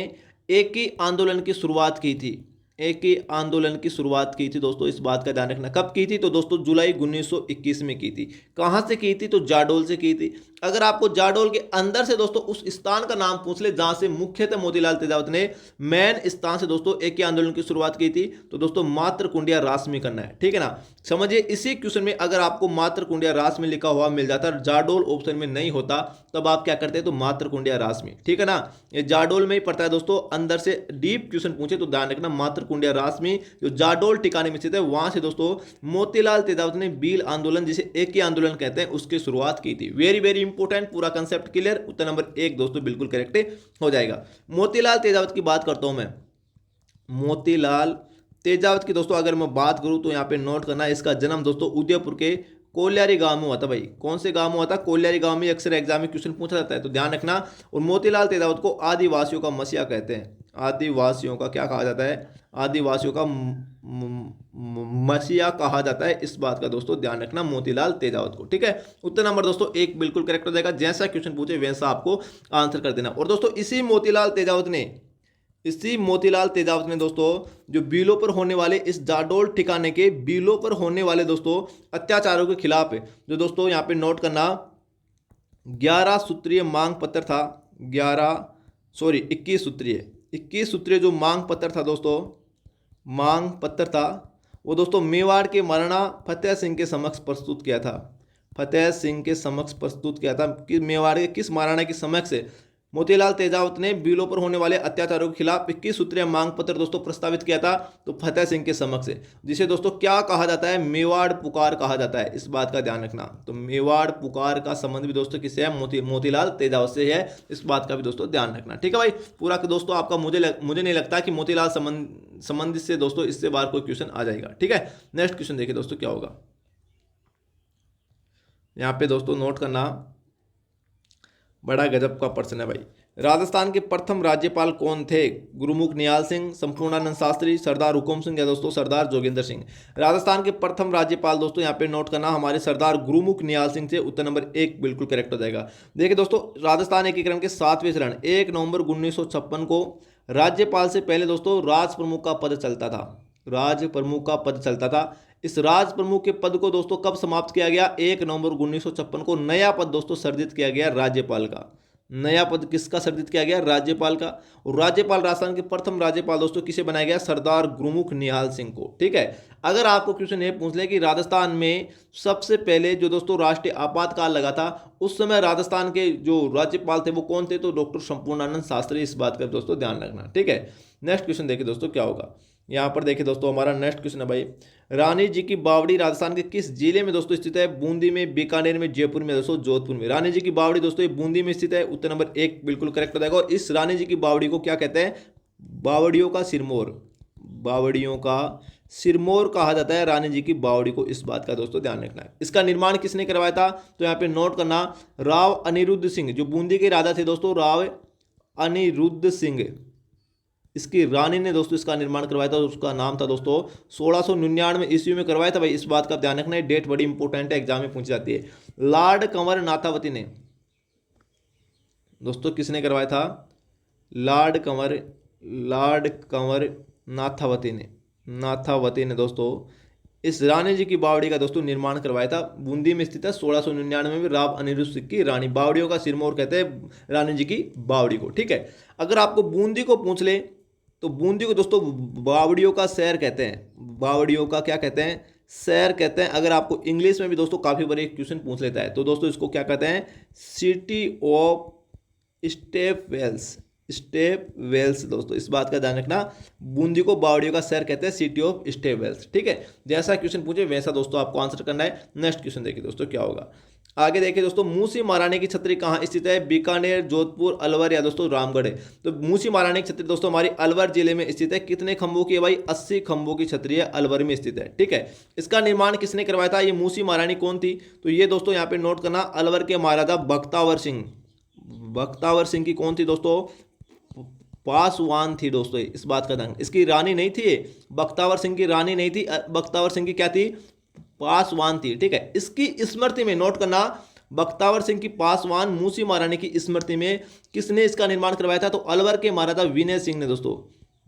एक ही आंदोलन की शुरुआत की थी, एक ही आंदोलन की शुरुआत की थी दोस्तों, इस बात का ध्यान रखना। कब की थी? तो दोस्तों जुलाई 1921 में की थी। कहाँ से की थी? तो जाडोल से की थी। अगर आपको जाडोल के अंदर से दोस्तों उस स्थान का नाम पूछ ले जहां से मुख्यतः मोतीलाल तेजावत ने मेन स्थान से दोस्तों एक ही आंदोलन की शुरुआत की थी, तो दोस्तों मातृकुंडिया रास में करना है, ठीक है ना। समझिए इसी क्वेश्चन में अगर आपको मातृकुंडिया रास में लिखा हुआ मिल जाता, जाडोल ऑप्शन में नहीं होता, तब आप क्या करते हैं? तो मातृकुंडिया रास में, ठीक है ना। ये जाडोल में ही पड़ता है दोस्तों, अंदर से डीप क्वेश्चन पूछे तो ध्यान रखना मातृकुंडिया रास में जो जाडोल ठिकाने में स्थित है, वहां से दोस्तों मोतीलाल तेजावत ने भील आंदोलन, जिसे एक ही आंदोलन कहते हैं, उसकी शुरुआत की थी। वेरी वेरी इंपॉर्टेंट, पूरा कंसेप्ट क्लियर। उत्तर नंबर 1 दोस्तों बिल्कुल करेक्ट हो जाएगा। मोतीलाल तेजावत की बात करता हूं मैं। मोतीलाल तेजावत की दोस्तों अगर मैं बात करूं तो यहां पे नोट करना, इसका जन्म दोस्तों उदयपुर के कोल्यारी गांव में हुआ था। भाई कौन से गांव में हुआ था? कोल्यारी गांव में। अक्सर एग्जाम में क्वेश्चन पूछा जाता है, तो ध्यान रखना। और मोतीलाल तेजावत को आदिवासियों का मसीहा कहते हैं। आदिवासियों का क्या कहा जाता है? आदिवासियों का मसीहा कहा जाता है, इस बात का दोस्तों ध्यान रखना मोतीलाल तेजावत को, ठीक है। उत्तर नंबर दोस्तों 1 बिल्कुल करेक्ट हो जाएगा। जैसा क्वेश्चन पूछे वैसा आपको आंसर कर देना। और दोस्तों इसी मोतीलाल तेजावत ने दोस्तों जो बीलों पर होने वाले, इस जाडोल ठिकाने के बीलों पर होने वाले दोस्तों अत्याचारों के खिलाफ जो दोस्तों यहां पे नोट करना 11 सूत्रीय मांग पत्र था। 21 सूत्रीय जो मांग पत्र था दोस्तों, मांग पत्र था, वो दोस्तों मेवाड़ के महाराणा फतेह सिंह के समक्ष प्रस्तुत किया था। फतेह सिंह के समक्ष प्रस्तुत किया था कि मेवाड़ के किस महाराणा के समक्ष मोतीलाल तेजावत ने बीलों पर होने वाले अत्याचारों के खिलाफ 21 सूत्रीय मांग पत्र दोस्तों प्रस्तावित किया था, तो फतेह सिंह के समक्ष, जिसे दोस्तों क्या कहा जाता है? मेवाड़ पुकार कहा जाता है, इस बात का ध्यान रखना। तो मेवाड़ पुकार का संबंध भी दोस्तों किससे है? मोतीलाल तेजावत से है, इस बात का भी दोस्तों ध्यान रखना, ठीक है भाई। पूरा दोस्तों आपका मुझे नहीं लगता कि मोतीलाल संबंधित से दोस्तों इससे बाहर कोई क्वेश्चन आ जाएगा, ठीक है। नेक्स्ट क्वेश्चन देखिए दोस्तों क्या होगा। यहाँ पे दोस्तों नोट करना, बड़ा गजब का प्रश्न है भाई। राजस्थान के प्रथम राज्यपाल कौन थे? गुरुमुख निहाल सिंह, संपूर्णानंद शास्त्री, सरदार हुकुम सिंह या दोस्तों सरदार जोगिंदर सिंह। राजस्थान के प्रथम राज्यपाल दोस्तों यहाँ पे नोट करना हमारे सरदार गुरुमुख निहाल सिंह थे। उत्तर नंबर 1 बिल्कुल करेक्ट हो जाएगा। देखिए दोस्तों राजस्थान एकीकरण के 7वें चरण 1 नवंबर 1956 को राज्यपाल से पहले दोस्तों राज प्रमुख का पद चलता था। राज प्रमुख का पद चलता था। इस राज प्रमुख के पद को दोस्तों कब समाप्त किया गया? 1 नवंबर 1956 को नया पद दोस्तों सृजित किया गया राज्यपाल का। नया पद किसका सृजित किया गया? राज्यपाल का। और राज्यपाल राजस्थान के प्रथम राज्यपाल दोस्तों किसे बनाया गया? सरदार गुरुमुख निहाल सिंह को, ठीक है। अगर आपको क्वेश्चन ये पूछ ले कि राजस्थान में सबसे पहले जो दोस्तों राष्ट्रीय आपातकाल लगा था, उस समय राजस्थान के जो राज्यपाल थे वो कौन थे? तो डॉक्टर संपूर्णानंद शास्त्री, इस बात का दोस्तों ध्यान रखना, ठीक है। नेक्स्ट क्वेश्चन देखिए दोस्तों क्या होगा। यहाँ पर देखिए दोस्तों हमारा नेक्स्ट क्वेश्चन है भाई, रानी जी की बावड़ी राजस्थान के किस जिले में दोस्तों स्थित है? बूंदी में, बीकानेर में, जयपुर में, दोस्तों जोधपुर में। रानी जी की बावड़ी दोस्तों ये बूंदी में स्थित है। उत्तर नंबर 1 बिल्कुल करेक्ट हो जाएगा। और इस रानी जी की बावड़ी को क्या कहते हैं? बावड़ियों का सिरमौर। बावड़ियों का सिरमौर कहा जाता है रानी जी की बावड़ी को, इस बात का दोस्तों ध्यान रखना है। इसका निर्माण किसने करवाया था? तो यहाँ पे नोट करना राव अनिरुद्ध सिंह, जो बूंदी के राजा थे दोस्तों, राव अनिरुद्ध सिंह, इसकी रानी ने दोस्तों इसका निर्माण करवाया था। उसका नाम था दोस्तों 1699 ईस्वी में करवाया था भाई, इस बात का ध्यान रखना है। डेट बड़ी इंपॉर्टेंट है, एग्जाम में पूछी जाती है। लॉर्ड कंवर नाथावती ने दोस्तों किसने करवाया था? लॉर्ड कंवर नाथावती ने दोस्तों इस रानी जी की बावड़ी का दोस्तों निर्माण करवाया था। बूंदी में स्थित है। 1699 में राव अनिरुद्ध सिंह की रानी, बावड़ियों का सिरमौर कहते हैं रानी जी की बावड़ी को, ठीक है। अगर आपको बूंदी को पूछ ले तो बूंदी को दोस्तों बावड़ियों का शहर कहते हैं। बावड़ियों का क्या कहते हैं? शहर कहते हैं। अगर आपको इंग्लिश में भी दोस्तों काफ़ी बार एक क्वेश्चन पूछ लेता है, तो दोस्तों इसको क्या कहते हैं? सिटी ऑफ स्टेप वेल्स दोस्तों, इस बात का ध्यान रखना। बूंदी को बावड़ियों का शहर कहते हैं, सिटी ऑफ स्टेप वेल्स, ठीक है। जैसा क्वेश्चन पूछे वैसा दोस्तों आपको आंसर करना है। नेक्स्ट क्वेश्चन देखिए दोस्तों क्या होगा। आगे देखिए दोस्तों, मूसी महारानी की छतरी कहाँ स्थित है? बीकानेर, जोधपुर, अलवर या दोस्तों रामगढ़ है। तो मूसी महारानी की छतरी दोस्तों हमारी अलवर जिले में स्थित है। कितने खंभों की है भाई? 80 खंभों की छतरी है, अलवर में स्थित है, ठीक है। इसका निर्माण किसने करवाया था? ये मूसी महारानी कौन थी? तो ये दोस्तों यहाँ पे नोट करना, अलवर के महाराजा बख्तावर सिंह। बख्तावर सिंह की कौन थी दोस्तों? पासवान थी दोस्तों, इस बात का ध्यान। इसकी रानी नहीं थी, बख्तावर सिंह की रानी नहीं थी। बख्तावर सिंह की क्या थी? पासवान थी, ठीक है। इसकी स्मृति में नोट करना, बख्तावर सिंह की पासवान मूसी महारानी की स्मृति में किसने इसका निर्माण करवाया था? तो अलवर के महाराजा विनय सिंह ने दोस्तों,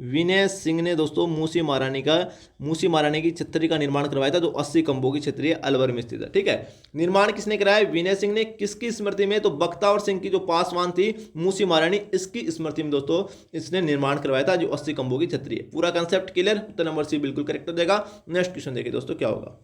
विनय सिंह ने दोस्तों मूसी महारानी की छतरी का निर्माण करवाया था, जो 80 खंभों की छतरी है, अलवर में स्थित है। ठीक है, निर्माण किसने कराया? विनय सिंह ने। किसकी स्मृति में? तो बख्तावर सिंह की जो पासवान थी मूसी महारानी, इसकी स्मृति में दोस्तों इसने निर्माण करवाया था, जो 80 खंभों की छतरी है। पूरा कंसेप्ट क्लियर? उत्तर नंबर सी बिल्कुल करेक्ट हो जाएगा। नेक्स्ट क्वेश्चन देखिए दोस्तों क्या होगा।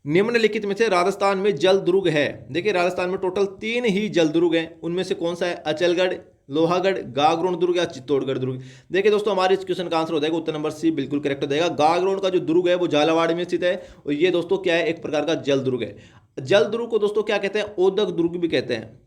निम्नलिखित में से राजस्थान में जल दुर्ग है। देखिए राजस्थान में टोटल 3 ही जल दुर्ग हैं, उनमें से कौन सा है? अचलगढ़, लोहागढ़, गागरोन दुर्ग या चित्तौड़गढ़ दुर्ग। देखिए दोस्तों हमारे इस क्वेश्चन का आंसर हो जाएगा उत्तर नंबर सी बिल्कुल करेक्ट हो जाएगा। गागरोन का जो दुर्ग है वो झालावाड़ में स्थित है, और ये दोस्तों क्या है? एक प्रकार का जल दुर्ग है। जल दुर्ग को दोस्तों क्या कहते हैं? ओदक दुर्ग भी कहते हैं,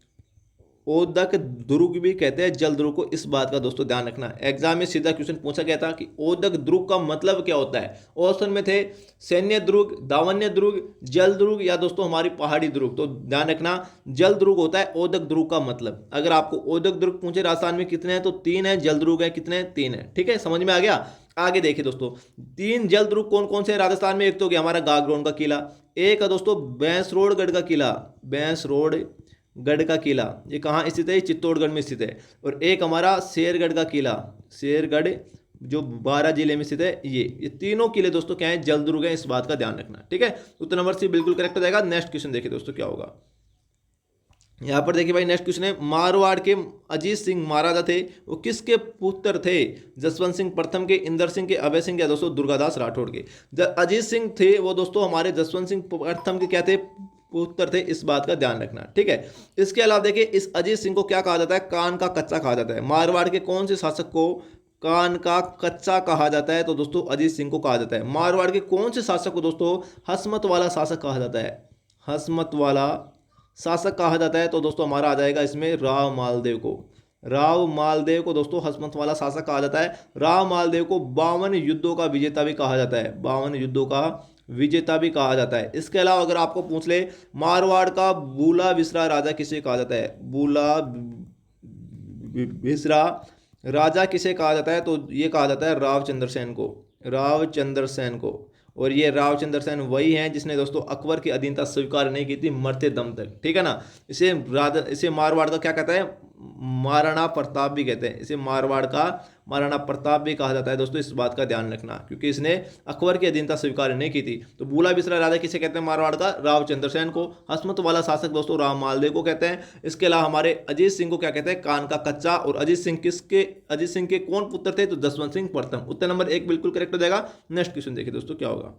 ओदक दुर्ग भी कहते हैं जल दुर्ग को। इस बात का दोस्तों ध्यान रखना। एग्जाम में सीधा क्वेश्चन पूछा गया था कि ओदक दुर्ग का मतलब क्या होता है। ऑप्शन में थे सैन्य दुर्ग, दावन्य दुर्ग, जल दुर्ग या दोस्तों हमारी पहाड़ी दुर्ग। तो ध्यान रखना, जल दुर्ग होता है ओदक दुर्ग का मतलब। अगर आपको ओदक दुर्ग पूछे राजस्थान में कितने हैं, तो 3 है। जल दुर्ग है कितने हैं? 3 है। ठीक है, समझ में आ गया। आगे देखिए दोस्तों, 3 जल दुर्ग कौन कौन से राजस्थान में? एक तो गया हमारा गागरोन का किला, एक है दोस्तों बैंसरोड़गढ़ का किला, बैंसरोड़गढ़ का किला, ये कहाँ स्थित है? चित्तौड़गढ़ में स्थित है। और एक हमारा शेरगढ़ का किला, शेरगढ़ जो 12 जिले में स्थित है। ये तीनों किले दोस्तों क्या है? जल दुर्ग है। इस बात का ध्यान रखना। ठीक है, उत्तर नंबर सी बिल्कुल करेक्ट हो जाएगा। नेक्स्ट क्वेश्चन देखिए दोस्तों क्या होगा। यहाँ पर देखिए भाई नेक्स्ट क्वेश्चन है, मारवाड़ के अजीत सिंह महाराजा थे, वो किसके पुत्र थे? जसवंत सिंह प्रथम के, इंदर सिंह के, अभय सिंह के, दोस्तों दुर्गादास राठौड़ के। अजीत सिंह थे वो दोस्तों हमारे जसवंत सिंह प्रथम के क्या थे? पुत्र थे। इस बात का ध्यान रखना। ठीक है, इसके अलावा देखिए इस अजीत सिंह को क्या कहा जाता है? कान का कच्चा कहा जाता है। मारवाड़ के कौन से शासक को कान का कच्चा कहा जाता है? तो दोस्तों अजीत सिंह को कहा जाता है। मारवाड़ के कौन से शासक को दोस्तों हसमत वाला शासक कहा जाता है? हसमत वाला शासक कहा जाता है। तो दोस्तों हमारा आ जाएगा इसमें राव मालदेव को। राव मालदेव को दोस्तों हसमत वाला शासक कहा जाता है। राव मालदेव को 52 युद्धों का विजेता भी कहा जाता है, 52 युद्धों का विजेता भी कहा जाता है। इसके अलावा अगर आपको पूछ ले मारवाड़ का बूला बिसरा राजा किसे कहा जाता है? बूला बिसरा राजा किसे कहा जाता है? तो ये कहा जाता है रावचंद्र सेन को, रावचंद्र सेन को। और ये रावचंद्र सेन वही हैं जिसने दोस्तों अकबर की अधीनता स्वीकार नहीं की थी मरते दम तक। ठीक है ना, इसे मारवाड़ का क्या कहता है? महाराणा प्रताप भी कहते हैं। इसे मारवाड़ का महाराणा प्रताप भी कहा जाता है दोस्तों। इस बात का ध्यान रखना, क्योंकि इसने अकबर की अधीनता स्वीकार नहीं की थी। तो बूला बिसरा राजा किसे कहते हैं? मारवाड़ का रावचंद्र सेन को। हसमत वाला शासक दोस्तों राव मालदेव को कहते हैं। इसके अलावा हमारे अजीत सिंह को क्या कहते हैं? कान का कच्चा। और अजीत सिंह के कौन पुत्र थे? तो जसवंत सिंह प्रथम। उत्तर नंबर 1 बिल्कुल करेक्ट हो जाएगा। नेक्स्ट क्वेश्चन देखिए दोस्तों क्या होगा।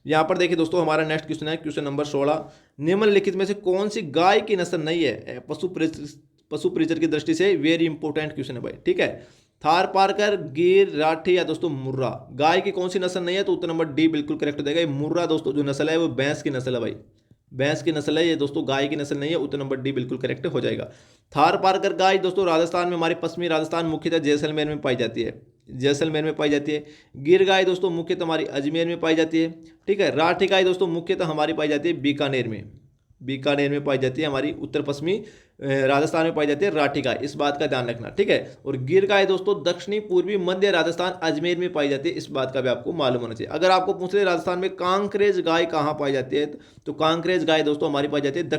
यहां पर देखिए दोस्तों हमारा नेक्स्ट क्वेश्चन है क्वेश्चन नंबर 16। निम्नलिखित में से कौन सी गाय की नस्ल नहीं है? पशु परिचर की दृष्टि से वेरी इंपॉर्टेंट क्वेश्चन है भाई। ठीक है, थार पारकर, गिर, राठी या दोस्तों मुर्रा, गाय की कौन सी नस्ल नहीं है? तो उत्तर नंबर डी बिल्कुल करेक्ट हो जाएगा। मुर्रा दोस्तों जो नस्ल है वो भैंस की नस्ल है भाई, भैंस की नस्ल है ये दोस्तों, गाय की नस्ल नहीं है। उत्तर नंबर डी बिल्कुल करेक्ट हो जाएगा। थार पारकर गाय दोस्तों राजस्थान में, हमारे पश्चिमी राजस्थान मुख्यतः जैसलमेर में पाई जाती है, जैसलमेर में पाई जाती है। गिर गाय दोस्तों मुख्यतः हमारी अजमेर में पाई जाती है। ठीक है, राठी गाय दोस्तों मुख्यतः हमारी पाई जाती है बीकानेर में, बीकानेर में पाई जाती है, हमारी उत्तर पश्चिमी राजस्थान में पाई जाती है राठी गाय। इस बात का ध्यान रखना। ठीक है, और गिर गाय दोस्तों दक्षिणी पूर्वी मध्य राजस्थान अजमेर में पाई जाती है। इस बात का भी आपको मालूम होना चाहिए। अगर आपको पूछ रहे राजस्थान में कांकरेज गाय कहाँ पाई जाती है, तो कांकरेज गाय दोस्तों हमारी पाई जाती है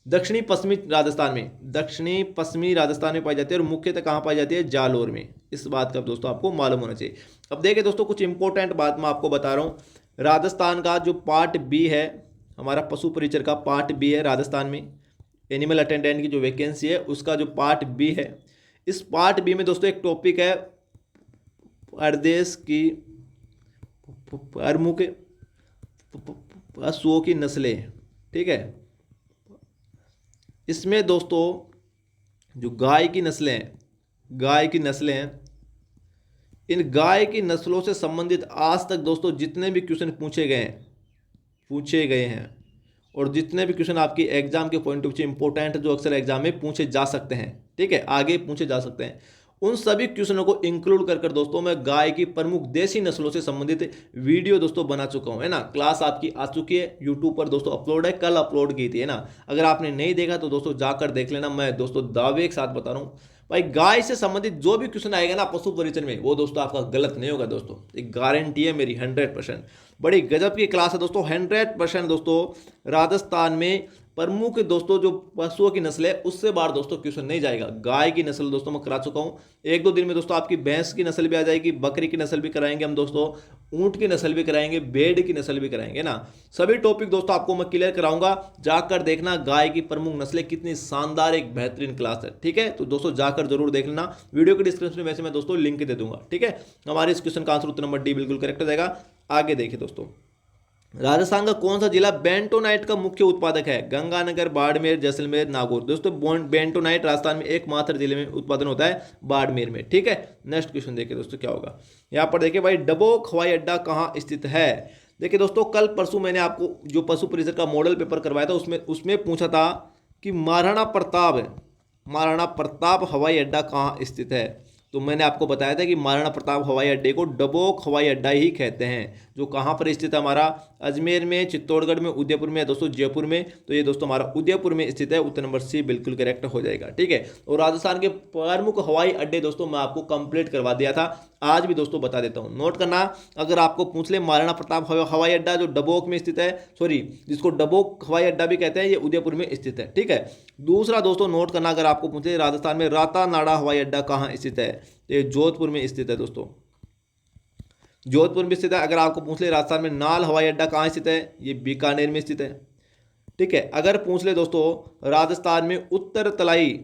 दक्षिणी पश्चिमी राजस्थान में, दक्षिणी पश्चिमी राजस्थान में पाई जाती है। और मुख्यतः कहाँ पाई जाती है? जालोर में। इस बात का दोस्तों आपको मालूम होना चाहिए। अब देखिए दोस्तों कुछ इंपॉर्टेंट बात मैं आपको बता रहा हूँ। राजस्थान का जो पार्ट बी है, हमारा पशु परिचर का पार्ट बी है राजस्थान में, एनिमल अटेंडेंट की जो वैकेंसी है उसका जो पार्ट बी है, इस पार्ट बी में दोस्तों एक टॉपिक है प्रदेश की प्रमुख पशुओं की नस्लें। ठीक है, इसमें दोस्तों जो गाय की नस्लें हैं, इन गाय की नस्लों से संबंधित आज तक दोस्तों जितने भी क्वेश्चन पूछे गए हैं और जितने भी क्वेश्चन आपकी एग्जाम के पॉइंट ऑफ व्यू इंपॉर्टेंट जो अक्सर एग्जाम में पूछे जा सकते हैं, ठीक है, आगे पूछे जा सकते हैं, उन सभी क्वेश्चनों को इंक्लूड कर दोस्तों मैं गाय की प्रमुख देसी नस्लों से संबंधित वीडियो दोस्तों बना चुका हूं, है ना। क्लास आपकी आ चुकी है, यूट्यूब पर दोस्तों अपलोड है, कल अपलोड की थी, है ना। अगर आपने नहीं देखा तो दोस्तों जाकर देख लेना। मैं दोस्तों दावे के साथ बता रहा हूँ भाई, गाय से संबंधित जो भी क्वेश्चन आएगा ना पशु परिचय में, वो दोस्तों आपका गलत नहीं होगा दोस्तों, एक गारंटी है मेरी 100%। बड़ी गजब की क्लास है दोस्तों, 100% दोस्तों राजस्थान में प्रमुख दोस्तों जो पशुओं की नस्ल है उससे बाहर दोस्तों क्वेश्चन नहीं जाएगा। गाय की नस्ल दोस्तों मैं करा चुका हूँ, एक दो दिन में दोस्तों आपकी भैंस की नस्ल भी आ जाएगी, बकरी की नस्ल भी कराएंगे हम दोस्तों, ऊंट की नस्ल भी कराएंगे, भेड़ की नस्ल भी कराएंगे ना। सभी टॉपिक दोस्तों आपको मैं क्लियर कराऊंगा, जाकर देखना गाय की प्रमुख नस्लें कितनी शानदार एक बेहतरीन क्लास है। ठीक है, तो दोस्तों जाकर जरूर देख लेना, वीडियो के डिस्क्रिप्शन में वैसे मैं दोस्तों लिंक दे दूंगा। ठीक है, हमारे इस क्वेश्चन का आंसर उत्तर नंबर डी बिल्कुल करेक्ट हो जाएगा। आगे देखिए दोस्तों, राजस्थान का कौन सा जिला बेंटोनाइट का मुख्य उत्पादक है? गंगानगर, बाड़मेर, जैसलमेर, नागौर। दोस्तों बेंटोनाइट राजस्थान में एकमात्र जिले में उत्पादन होता है, बाड़मेर में। ठीक है, नेक्स्ट क्वेश्चन देखिए दोस्तों क्या होगा। यहाँ पर देखिए भाई, डबोक हवाई अड्डा कहाँ स्थित है? देखिए दोस्तों, कल परसों मैंने आपको जो पशु परिषद का मॉडल पेपर करवाया था उसमें पूछा था कि महाराणा प्रताप हवाई अड्डा कहाँ स्थित है। तो मैंने आपको बताया था कि महाराणा प्रताप हवाई अड्डे को डबोक हवाई अड्डा ही कहते हैं, जो कहाँ पर स्थित है हमारा, अजमेर में, चित्तौड़गढ़ में, उदयपुर में, दोस्तों जयपुर में। तो ये दोस्तों हमारा उदयपुर में स्थित है, उत्तर नंबर सी बिल्कुल करेक्ट हो जाएगा। ठीक है, और राजस्थान के प्रमुख हवाई अड्डे दोस्तों मैं आपको कंप्लीट करवा दिया था, आज भी दोस्तों बता देता हूँ, नोट करना। अगर आपको पूछ ले महाराणा प्रताप हवाई अड्डा जो डबोक में स्थित है, सॉरी जिसको डबोक हवाई अड्डा भी कहते हैं, ये उदयपुर में स्थित है। ठीक है, दूसरा दोस्तों नोट करना, अगर आपको पूछे राजस्थान में रातानाडा हवाई अड्डा कहाँ स्थित है, तो ये जोधपुर में स्थित है दोस्तों, जोधपुर में स्थित है। अगर आपको पूछ ले राजस्थान में नाल हवाई अड्डा कहाँ स्थित है, ये बीकानेर में स्थित है। ठीक है, अगर पूछ ले दोस्तों राजस्थान में उत्तर तलाई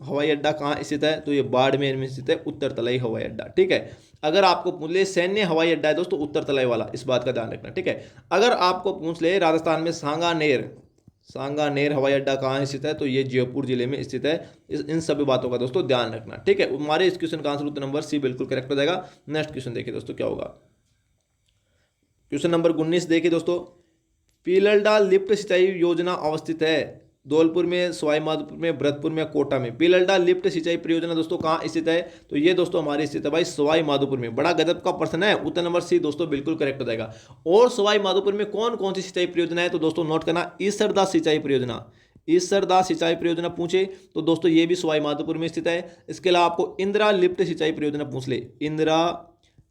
हवाई अड्डा कहाँ स्थित है, तो ये बाड़मेर में स्थित है, उत्तर तलाई हवाई अड्डा। ठीक है, अगर आपको पूछ ले सैन्य हवाई अड्डा है दोस्तों उत्तर तलाई वाला, इस बात का ध्यान रखना। ठीक है, अगर आपको पूछ ले राजस्थान में सांगानेर हवाई अड्डा कहाँ स्थित है, तो ये जयपुर जिले में स्थित है। इन सभी बातों का दोस्तों ध्यान रखना। ठीक है, हमारे इस क्वेश्चन का आंसर उत्तर नंबर सी बिल्कुल करेक्ट हो जाएगा। नेक्स्ट क्वेश्चन देखिए दोस्तों क्या होगा। क्वेश्चन नंबर 19 देखिए दोस्तों, पीललडा लिफ्ट सिंचाई योजना अवस्थित है धौलपुर में, सवाई माधोपुर में, भरतपुर में, कोटा में। पीललडा लिफ्ट सिंचाई परियोजना दोस्तों कहाँ स्थित है, तो ये दोस्तों हमारी स्थित है भाई सवाई माधोपुर में। बड़ा गजब का प्रश्न है, उत्तर नंबर सी दोस्तों बिल्कुल करेक्ट हो जाएगा। और सवाई माधोपुर में कौन कौन सी सिंचाई परियोजना है, तो दोस्तों नोट करना, ईसरदा सिंचाई परियोजना पूछे तो दोस्तों ये भी सवाई माधोपुर में स्थित है। इसके अलावा आपको इंदिरा लिफ्ट सिंचाई परियोजना पूछ ले, इंदिरा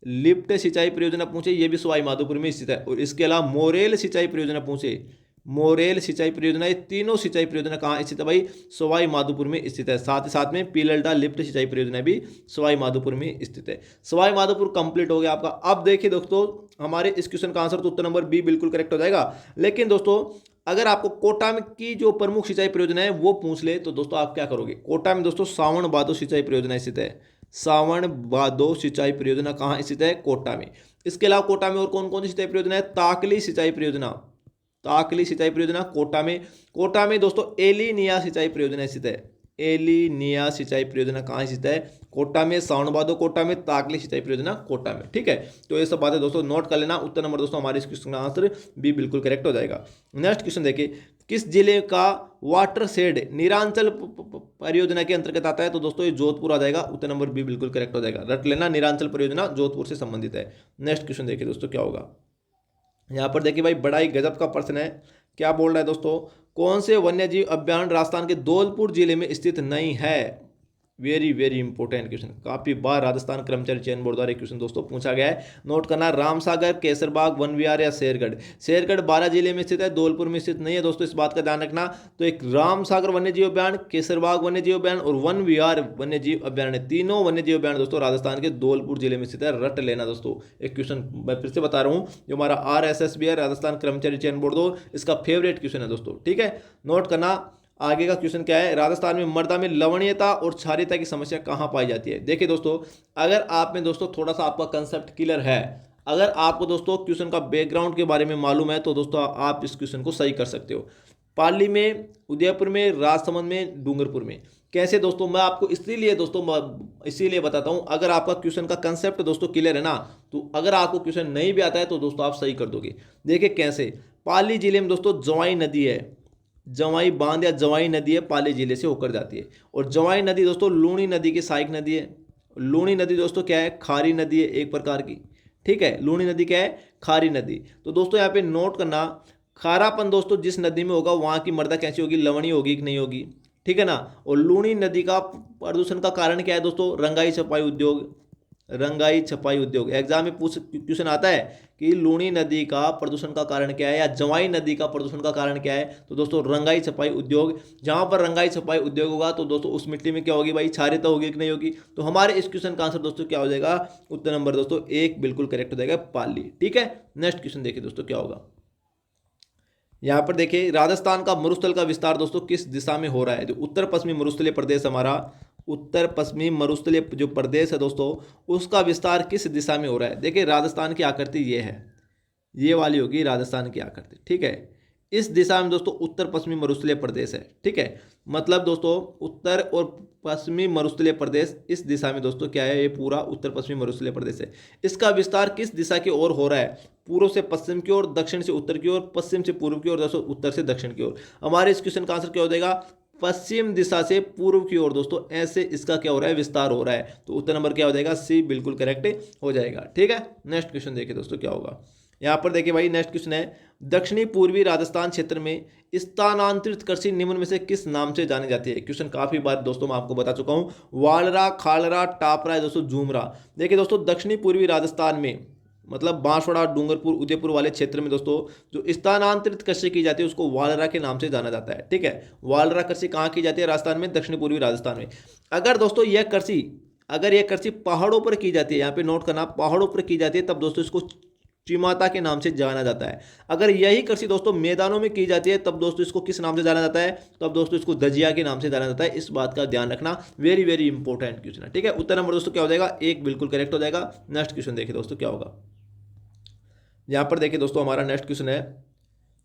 लिफ्ट सिंचाई परियोजना पूछे, ये भी सवाई माधोपुर में स्थित है। और इसके अलावा मोरेल सिंचाई परियोजना पूछे, मोरेल सिंचाई परियोजना, ये तीनों सिंचाई परियोजना कहाँ स्थित है भाई, सवाई माधोपुर में स्थित है। साथ ही साथ में पीललडा लिफ्ट सिंचाई परियोजना भी सवाई माधोपुर में स्थित है। सवाई माधोपुर कंप्लीट हो गया आपका। अब देखिए दोस्तों, हमारे इस क्वेश्चन का आंसर तो उत्तर नंबर बी बिल्कुल करेक्ट हो जाएगा। लेकिन दोस्तों अगर आपको कोटा में की जो प्रमुख सिंचाई परियोजना है वो पूछ ले, तो दोस्तों आप क्या करोगे। कोटा में दोस्तों सावन भादो सिंचाई परियोजना स्थित है, सावन भादो सिंचाई परियोजना कहाँ स्थित है, कोटा में। इसके अलावा कोटा में और कौन कौन सी सिंचाई परियोजना है, ताकली सिंचाई परियोजना कोटा में दोस्तों एलिनिया सिंचाई परियोजना स्थित है, एलिनिया सिंचाई परियोजना कहाँ स्थित है, कोटा में। सावन भादो कोटा में, ताकली सिंचाई परियोजना कोटा में। ठीक है, तो ये सब बातें दोस्तों नोट कर लेना। उत्तर नंबर दोस्तों हमारे इस क्वेश्चन का आंसर बी बिल्कुल करेक्ट हो जाएगा। नेक्स्ट क्वेश्चन देखिए, किस जिले का वाटर शेड निरांचल परियोजना के अंतर्गत आता है, तो दोस्तों ये जोधपुर आ जाएगा, उत्तर नंबर बी बिल्कुल करेक्ट हो जाएगा। रट लेना, निरांचल परियोजना जोधपुर से संबंधित है। नेक्स्ट क्वेश्चन देखिए दोस्तों क्या होगा। यहाँ पर देखिए भाई, बड़ा ही गजब का प्रश्न है। क्या बोल रहा है दोस्तों, कौन से वन्यजीव अभ्यारण्य राजस्थान के धौलपुर जिले में स्थित नहीं है। वेरी वेरी इंपॉर्टेंट क्वेश्चन, काफी बार राजस्थान कर्मचारी चयन बोर्ड द्वारा क्वेश्चन दोस्तों पूछा गया है। नोट करना, रामसागर, केसरबाग, वन विहार या शेरगढ़ 12 जिले में स्थित है, धौलपुर में स्थित नहीं है दोस्तों, इस बात का ध्यान रखना। तो एक रामसागर वन्यजीव अभ्यारण्य, केसरबाग वन्यजीव अभ्यारण्य और वन विहार वन्यजीव अभ्यारण्य, तीनों वन्यजीव अभ्यारण्य दोस्तों राजस्थान के धौलपुर जिले में स्थित है। रट लेना दोस्तों, एक क्वेश्चन मैं फिर से बता रहा हूँ, जो हमारा RSSB है, राजस्थान कर्मचारी चयन बोर्ड, इसका फेवरेट क्वेश्चन है दोस्तों। ठीक है, नोट करना। आगे का क्वेश्चन क्या है, राजस्थान में मृदा में लवणीयता और क्षारीयता की समस्या कहाँ पाई जाती है। देखिए दोस्तों, अगर आप में दोस्तों थोड़ा सा आपका कंसेप्ट क्लियर है, अगर आपको दोस्तों क्वेश्चन का बैकग्राउंड के बारे में मालूम है, तो दोस्तों आप इस क्वेश्चन को सही कर सकते हो। पाली में, उदयपुर में, राजसमंद में, डूंगरपुर में। कैसे दोस्तों, मैं आपको इसीलिए बताता हूँ, अगर आपका क्वेश्चन का कंसेप्ट दोस्तों क्लियर है ना, तो अगर आपको क्वेश्चन नहीं भी आता है तो दोस्तों आप सही कर दोगे। देखिए कैसे, पाली जिले में दोस्तों जवाई नदी है, जवाई बांध या जवाई नदी है, पाली जिले से होकर जाती है। और जवाई नदी दोस्तों लूणी नदी की सहायक नदी है। लूणी नदी दोस्तों क्या है, खारी नदी है एक प्रकार की। ठीक है, लूणी नदी क्या है, खारी नदी। तो दोस्तों यहाँ पे नोट करना, खारापन दोस्तों जिस नदी में होगा वहाँ की मृदा कैसी होगी, लवणीय होगी कि नहीं होगी। ठीक है ना। और लूणी नदी का प्रदूषण का कारण क्या है दोस्तों, रंगाई छपाई उद्योग, रंगाई छपाई उद्योग। एग्जाम में पूछ क्वेश्चन आता है कि लूनी नदी का प्रदूषण का कारण क्या है या जवाई नदी का प्रदूषण का कारण क्या है, तो दोस्तों रंगाई छपाई उद्योग। जहां पर रंगाई छपाई उद्योग होगा तो दोस्तों उस मिट्टी में क्या होगी भाई, क्षारीयता होगी कि नहीं होगी। तो हमारे इस क्वेश्चन का आंसर दोस्तों क्या हो जाएगा, उत्तर नंबर दोस्तों एक बिल्कुल करेक्ट हो जाएगा, पाली। ठीक है, नेक्स्ट क्वेश्चन देखिए दोस्तों क्या होगा। यहाँ पर देखिए राजस्थान का मरुस्थल का विस्तार दोस्तों किस दिशा में हो रहा है। जो उत्तर पश्चिमी मरुस्थलीय प्रदेश हमारा उत्तर पश्चिमी मरुस्थलीय जो प्रदेश है दोस्तों, उसका विस्तार किस दिशा में हो रहा है। देखिए राजस्थान की आकृति ये है, ये वाली होगी राजस्थान की आकृति। ठीक है, इस दिशा में दोस्तों उत्तर पश्चिमी मरुस्थलीय प्रदेश है। ठीक है, मतलब दोस्तों उत्तर और पश्चिमी मरुस्थलीय प्रदेश इस दिशा में दोस्तों क्या है, ये पूरा उत्तर पश्चिमी मरुस्थलीय प्रदेश है। इसका विस्तार किस दिशा की ओर हो रहा है, पूर्व से पश्चिम की ओर, दक्षिण से उत्तर की ओर, पश्चिम से पूर्व की ओर, दोस्तों उत्तर से दक्षिण की ओर। हमारे इस क्वेश्चन का आंसर क्या हो जाएगा, पश्चिम दिशा से पूर्व की ओर दोस्तों ऐसे इसका क्या हो रहा है, विस्तार हो रहा है। तो उत्तर नंबर क्या हो जाएगा, सी बिल्कुल करेक्ट हो जाएगा। ठीक है, नेक्स्ट क्वेश्चन देखिए दोस्तों क्या होगा। यहाँ पर देखिए भाई नेक्स्ट क्वेश्चन है, दक्षिणी पूर्वी राजस्थान क्षेत्र में स्थानांतरित कृषि निम्न में से किस नाम से जानी जाती है। क्वेश्चन काफी बार दोस्तों मैं आपको बता चुका हूँ, वालरा, खालरा, टापरा, दोस्तों झूमरा। देखिए दोस्तों दक्षिणी पूर्वी राजस्थान में मतलब बांसवाड़ा, डूंगरपुर, उदयपुर वाले क्षेत्र में दोस्तों जो स्थानांतरित कृषि की जाती है उसको वालरा के नाम से जाना जाता है। ठीक है, वालरा कृषि कहाँ की जाती है, राजस्थान में, दक्षिण पूर्वी राजस्थान में। अगर दोस्तों यह कृषि पहाड़ों पर की जाती है, यहाँ पे नोट करना, पहाड़ों पर की जाती है, तब दोस्तों इसको चिमाता के नाम से जाना जाता है। अगर यही कृषि दोस्तों मैदानों में की जाती है तब दोस्तों इसको किस नाम से जाना जाता है, तब दोस्तों इसको दजिया के नाम से जाना जाता है। इस बात का ध्यान रखना, वेरी वेरी इंपॉर्टेंट क्वेश्चन है। ठीक है, उत्तर नंबर दोस्तों क्या हो जाएगा, एक बिल्कुल करेक्ट हो जाएगा। नेक्स्ट क्वेश्चन देखिए दोस्तों क्या होगा। यहां पर देखिए दोस्तों हमारा नेक्स्ट क्वेश्चन है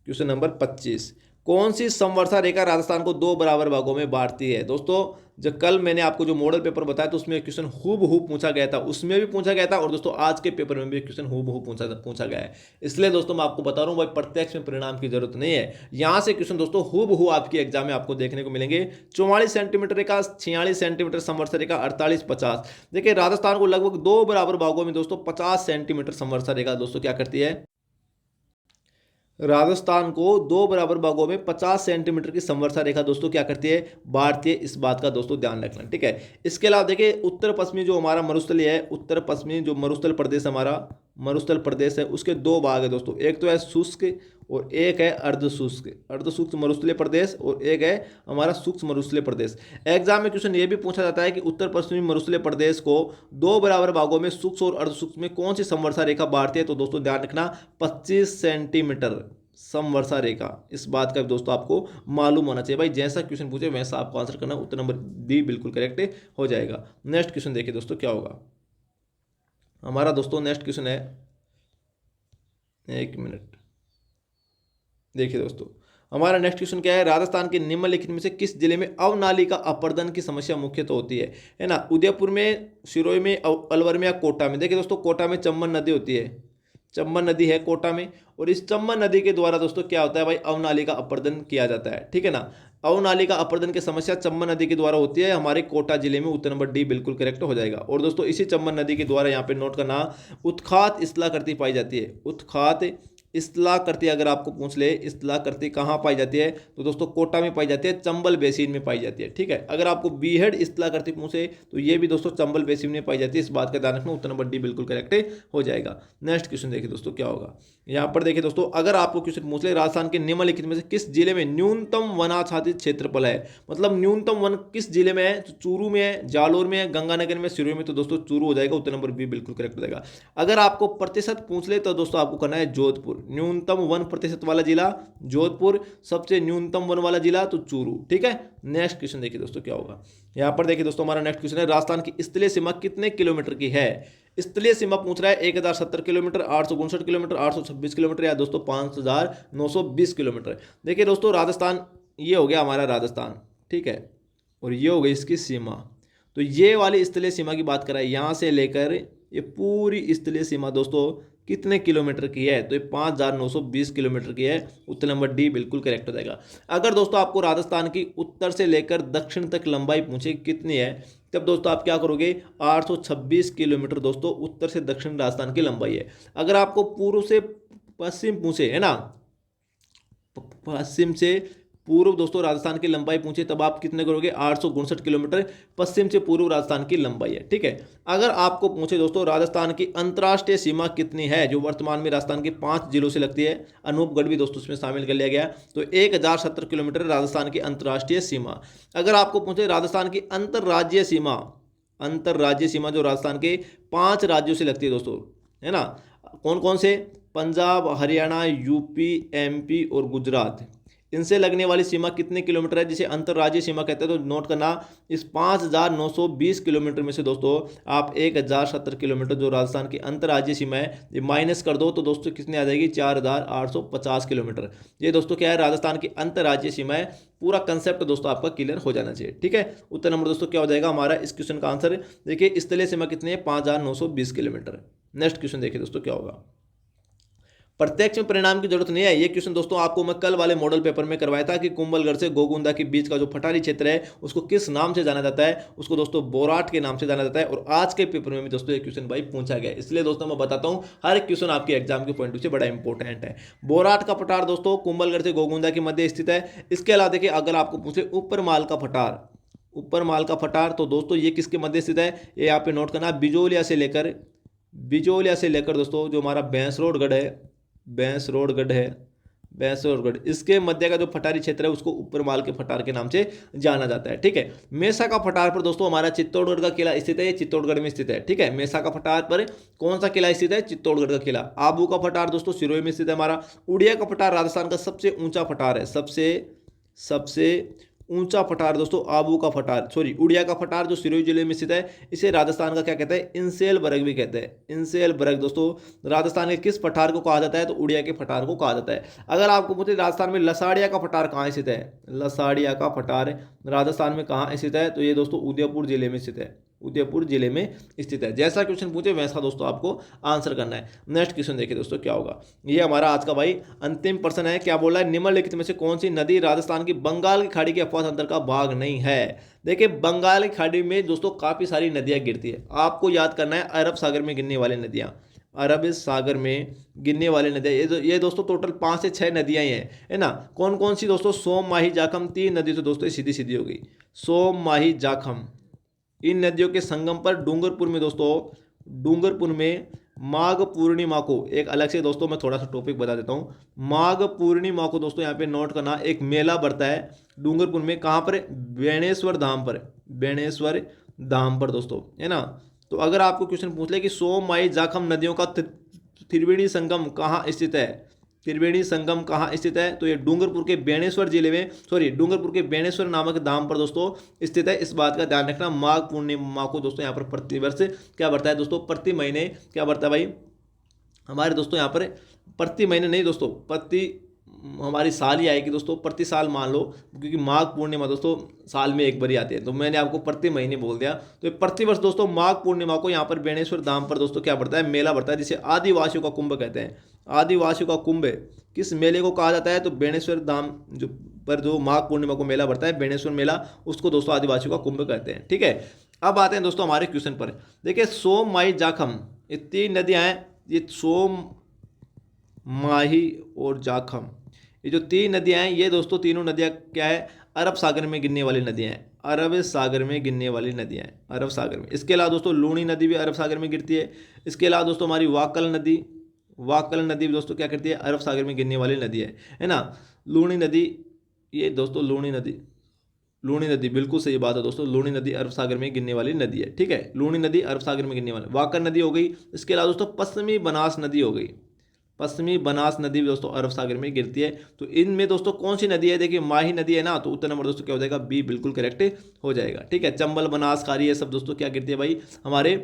क्वेश्चन नंबर 25। कौन सी समवर्षा रेखा राजस्थान को दो बराबर भागों में बांटती है। दोस्तों जब कल मैंने आपको जो मॉडल पेपर बताया तो उसमें क्वेश्चन हूबहू पूछा गया था, उसमें भी पूछा गया था, और दोस्तों आज के पेपर में भी क्वेश्चन हूबहू पूछा गया है। इसलिए दोस्तों मैं आपको बता रहा हूं भाई, प्रत्यक्ष में परिणाम की जरूरत नहीं है। यहां से क्वेश्चन दोस्तों हूबहू आपके एग्जाम में आपको देखने को मिलेंगे। 44 सेंटीमीटर रेखा, 46 सेंटीमीटर समवर्षा रेखा, 48, 50। देखिए राजस्थान को लगभग दो बराबर भागों में दोस्तों 50 सेंटीमीटर समवर्षा रेखा दोस्तों क्या करती है, राजस्थान को दो बराबर भागों में 50 सेंटीमीटर की समवर्षा रेखा दोस्तों क्या करती है, बांटती है। इस बात का दोस्तों ध्यान रखना। ठीक है, इसके अलावा देखिए उत्तर पश्चिमी जो हमारा मरुस्थलीय है, उत्तर पश्चिमी जो मरुस्थल प्रदेश हमारा मरुस्थल प्रदेश है, उसके दो भाग है दोस्तों, एक तो है शुष्क और एक है अर्धशुष्क मरुस्थलीय प्रदेश, और एक है हमारा शुष्क मरुस्थलीय प्रदेश। एग्जाम में क्वेश्चन ये भी पूछा जाता है कि उत्तर पश्चिमी मरुस्थलीय प्रदेश को दो बराबर भागों में शुष्क और अर्धशुष्क में कौन सी समवर्षा रेखा बांटती है। तो दोस्तों ध्यान रखना 25 सेंटीमीटर समवर्षा रेखा। इस बात का दोस्तों आपको मालूम होना चाहिए भाई, जैसा क्वेश्चन पूछे वैसा आपको आंसर करना। उत्तर नंबर डी बिल्कुल करेक्ट हो जाएगा। नेक्स्ट क्वेश्चन देखिए दोस्तों क्या होगा हमारा। दोस्तों नेक्स्ट क्वेश्चन है, एक मिनट देखिए दोस्तों हमारा नेक्स्ट क्वेश्चन क्या है, राजस्थान के निम्नलिखित में से किस जिले में अवनाली का अपरदन की समस्या मुख्यतः होती है ना। उदयपुर में, सिरोही में, अलवर में या कोटा में। देखिए दोस्तों कोटा में चंबल नदी होती है, चंबल नदी है कोटा में, और इस चंबल नदी के द्वारा दोस्तों क्या होता है भाई, अवनाली का अपरदन किया जाता है। ठीक है ना, अवनाली का अपरदन की समस्या चंबल नदी के द्वारा होती है हमारे कोटा जिले में। उत्तर नंबर डी बिल्कुल करेक्ट हो जाएगा। और दोस्तों इसी चंबल नदी के द्वारा यहाँ पे नोट करना, उत्खात स्थलाकृति पाई जाती है। उत्खात स्थलाकृति अगर आपको पूछ ले, स्थलाकृति कहाँ पाई जाती है, तो दोस्तों कोटा में पाई जाती है, चंबल बेसिन में पाई जाती है। ठीक है, अगर आपको बीहड़ स्थलाकृति पूछे तो ये भी दोस्तों चंबल बेसिन में पाई जाती है। इस बात का ध्यान रखना, उत्तर नंबर डी बिल्कुल करेक्ट हो जाएगा। नेक्स्ट क्वेश्चन देखिए दोस्तों क्या होगा। यहाँ पर देखिए दोस्तों अगर आपको क्वेश्चन पूछ ले, राजस्थान के निम्नलिखित में से किस जिले में न्यूनतम वनाच्छादित क्षेत्रफल है, मतलब न्यूनतम वन किस जिले में है, तो चूरू में है, जालोर में है, गंगानगर में, सिरोही में, तो दोस्तों चूरू हो जाएगा। उत्तर नंबर बी बिल्कुल करेक्ट हो जाएगा। अगर आपको प्रतिशत पूछ ले तो दोस्तों आपको करना है जोधपुर, न्यूनतम 1% वाला जिला जोधपुर, सबसे न्यूनतम वन वाला जिला तो चूरू। ठीक है, नेक्स्ट क्वेश्चन देखिए दोस्तों क्या होगा। यहां पर देखिए दोस्तों हमारा नेक्स्ट क्वेश्चन है, राजस्थान की स्थलीय सीमा कितने किलोमीटर की है। स्थलीय सीमा पूछ रहा है 1070 किलोमीटर, 859 किलोमीटर, 826 किलोमीटर, या दोस्तों 5920 किलोमीटर। देखिए दोस्तों राजस्थान ये हो गया हमारा राजस्थान, ठीक है, और ये हो गई इसकी सीमा। तो ये वाली स्थलीय सीमा की बात करें, यहां से लेकर ये पूरी स्थलीय सीमा दोस्तों कितने किलोमीटर की है, तो ये 5920 किलोमीटर की है। उत्तर नंबर डी बिल्कुल करेक्ट हो जाएगा। अगर दोस्तों आपको राजस्थान की उत्तर से लेकर दक्षिण तक लंबाई पूछे कितनी है, तब दोस्तों आप क्या करोगे, 826 किलोमीटर दोस्तों उत्तर से दक्षिण राजस्थान की लंबाई है। अगर आपको पूर्व से पश्चिम पूछे, है ना, पश्चिम से पूर्व दोस्तों राजस्थान की लंबाई पूछे तब आप कितने करोगे, 859 किलोमीटर पश्चिम से पूर्व राजस्थान की लंबाई है। ठीक है, अगर आपको पूछे दोस्तों राजस्थान की अंतर्राष्ट्रीय सीमा कितनी है, जो वर्तमान में राजस्थान के 5 जिलों से लगती है, अनूपगढ़ भी दोस्तों इसमें शामिल कर लिया गया, तो 1070 किलोमीटर राजस्थान की अंतर्राष्ट्रीय सीमा। अगर आपको पूछे राजस्थान की अंतर्राज्यीय सीमा, अंतर्राज्यीय सीमा जो राजस्थान के 5 राज्यों से लगती है दोस्तों, है ना, कौन कौन से, पंजाब, हरियाणा, यूपी, एमपी और गुजरात, इनसे लगने वाली सीमा कितने किलोमीटर है, जिसे अंतर्राज्यीय सीमा कहते हैं। तो नोट करना, इस 5920 किलोमीटर में से दोस्तों आप 1070 किलोमीटर जो राजस्थान की अंतर्राज्यीय सीमा है ये माइनस कर दो तो दोस्तों कितनी आ जाएगी, 4850 किलोमीटर। ये दोस्तों क्या है, राजस्थान की अंतर्राज्यीय सीमा है। पूरा कंसेप्ट दोस्तों आपका क्लियर हो जाना चाहिए। ठीक है, उत्तर नंबर दोस्तों क्या हो जाएगा हमारा इस क्वेश्चन का आंसर। देखिए स्थलीय सीमा कितनी है, 5920 किलोमीटर। नेक्स्ट क्वेश्चन देखिए दोस्तों क्या होगा। प्रत्यक्ष में परिणाम की जरूरत नहीं है, ये क्वेश्चन दोस्तों आपको मैं कल वाले मॉडल पेपर में करवाया था कि कुंभलगढ़ से गोगुंदा के बीच का जो पठारी क्षेत्र है उसको किस नाम से जाना जाता है, उसको दोस्तों बोराट के नाम से जाना जाता है। और आज के पेपर में भी दोस्तों ये क्वेश्चन भाई पूछा गया, इसलिए दोस्तों मैं बताता हूं हर एक क्वेश्चन आपके एग्जाम के पॉइंट से बड़ा इंपॉर्टेंट है। बोराट का पठार दोस्तों कुंभलगढ़ से गोगुंदा के मध्य स्थित है। इसके अलावा देखिए अगर आपको पूछे ऊपर माल का पठार, ऊपर माल का पठार, तो दोस्तों ये किसके मध्य स्थित है, ये यहाँ पे नोट करना, बिजोलिया से लेकर दोस्तों जो हमारा बैंसरोडगढ़ है, बैंसरोडगढ़ है, बैंसरोडगढ़, इसके मध्य का जो पठारी क्षेत्र है उसको ऊपर माल के पठार के नाम से जाना जाता है। ठीक है, मेसा का पठार पर दोस्तों हमारा चित्तौड़गढ़ का किला स्थित है, ये चित्तौड़गढ़ में स्थित है। ठीक है, मेसा का पठार पर कौन सा किला स्थित है, चित्तौड़गढ़ का किला। आबू का पठार दोस्तों सिरोही में स्थित है हमारा। उड़िया का पठार राजस्थान का सबसे ऊंचा पठार है, सबसे ऊंचा पठार दोस्तों आबू का पठार, सॉरी उड़िया का पठार जो सिरोही जिले में स्थित है, इसे राजस्थान का क्या कहते हैं, इंसेलबर्ग भी कहते हैं। इंसेलबर्ग दोस्तों राजस्थान के किस पठार को कहा जाता है, तो उड़िया के पठार को कहा जाता है। अगर आपको पूछे राजस्थान में लसाड़िया का पठार कहाँ स्थित है, लसाड़िया का पठार राजस्थान में कहाँ स्थित है, तो ये दोस्तों उदयपुर जिले में स्थित है, उदयपुर जिले में स्थित है। जैसा क्वेश्चन पूछे वैसा दोस्तों आपको आंसर करना है। नेक्स्ट क्वेश्चन देखिए दोस्तों क्या होगा, ये हमारा आज का भाई अंतिम प्रश्न है। क्या बोला है, निम्नलिखित में से कौन सी नदी राजस्थान की बंगाल की खाड़ी के अफवाह तंत्र का भाग नहीं है। देखिए बंगाल की खाड़ी में दोस्तों काफी सारी नदियां गिरती है, आपको याद करना है अरब सागर में गिरने वाली नदियां, अरब सागर में गिरने वाली नदियां, ये दोस्तों टोटल 5 से 6 नदियां ही हैं, है ना। कौन कौन सी दोस्तों, सोम, माही, जाखम, 3 नदी तो दोस्तों सीधी सीधी हो गई, सोम, माही, जाखम। इन नदियों के संगम पर डूंगरपुर में दोस्तों, डूंगरपुर में माघ पूर्णिमा को, एक अलग से दोस्तों मैं थोड़ा सा टॉपिक बता देता हूँ, माघ पूर्णिमा को दोस्तों यहाँ पे नोट करना, एक मेला बढ़ता है डूंगरपुर में, कहाँ पर, बेणेश्वर धाम पर, बेणेश्वर धाम पर दोस्तों, है ना। तो अगर आपको क्वेश्चन पूछ ले कि सोम, माही, जाखम नदियों का त्रिवेणी संगम कहाँ स्थित है, त्रिवेणी संगम कहाँ स्थित है, तो ये डूंगरपुर के बेणेश्वर जिले में, सॉरी डूंगरपुर के बेणेश्वर नामक धाम पर दोस्तों स्थित है। इस बात का ध्यान रखना। माघ पूर्णिमा को दोस्तों यहाँ पर प्रतिवर्ष क्या बढ़ता है दोस्तों, प्रति महीने क्या बढ़ता है भाई हमारे दोस्तों यहाँ पर, प्रति महीने नहीं दोस्तों, प्रति हमारी साल ही आएगी दोस्तों, प्रति साल मान लो, क्योंकि माघ पूर्णिमा दोस्तों साल में एक बार ही आती है, तो मैंने आपको प्रति महीने बोल दिया। तो प्रतिवर्ष दोस्तों माघ पूर्णिमा को यहाँ पर बेणेश्वर धाम पर दोस्तों क्या बढ़ता है, मेला बढ़ता है, जिसे आदिवासियों का कुंभ कहते हैं। आदिवासियों का कुंभ किस मेले को कहा जाता है, तो बेणेश्वर धाम जो पर जो माघ पूर्णिमा को मेला बढ़ता है, बेणेश्वर मेला, उसको दोस्तों आदिवासियों का कुंभ कहते हैं। ठीक है, अब आते हैं दोस्तों हमारे क्वेश्चन पर। देखिए सोम, माही, जाखम, ये 3 नदियाँ हैं, ये सोम, माही और जाखम, ये जो 3 नदियाँ हैं, ये दोस्तों तीनों नदियाँ क्या है, अरब सागर में गिरने वाली नदियाँ हैं, अरब सागर में गिरने वाली नदियाँ हैं, अरब सागर में। इसके अलावा दोस्तों लूणी नदी भी अरब सागर में गिरती है। इसके अलावा दोस्तों हमारी वाकल नदी भी दोस्तों क्या करती है, अरब सागर में गिरने वाली नदी है ना। लूणी नदी, ये दोस्तों लूणी नदी बिल्कुल सही बात है दोस्तों, लूणी नदी अरब सागर में गिरने वाली नदी है। ठीक है, लूणी नदी अरब सागर में गिरने वाली, वाकर नदी हो गई। इसके अलावा दोस्तों पश्चिमी बनास नदी हो गई, पश्चिमी बनास नदी भी दोस्तों अरब सागर में गिरती है। तो इनमें दोस्तों कौन सी नदी है, देखिए माही नदी है ना, तो उत्तर नंबर दोस्तों क्या हो जाएगा, बी बिल्कुल करेक्ट हो जाएगा। ठीक है, चंबल, बनास, खारी, ये सब दोस्तों क्या गिरती है भाई हमारे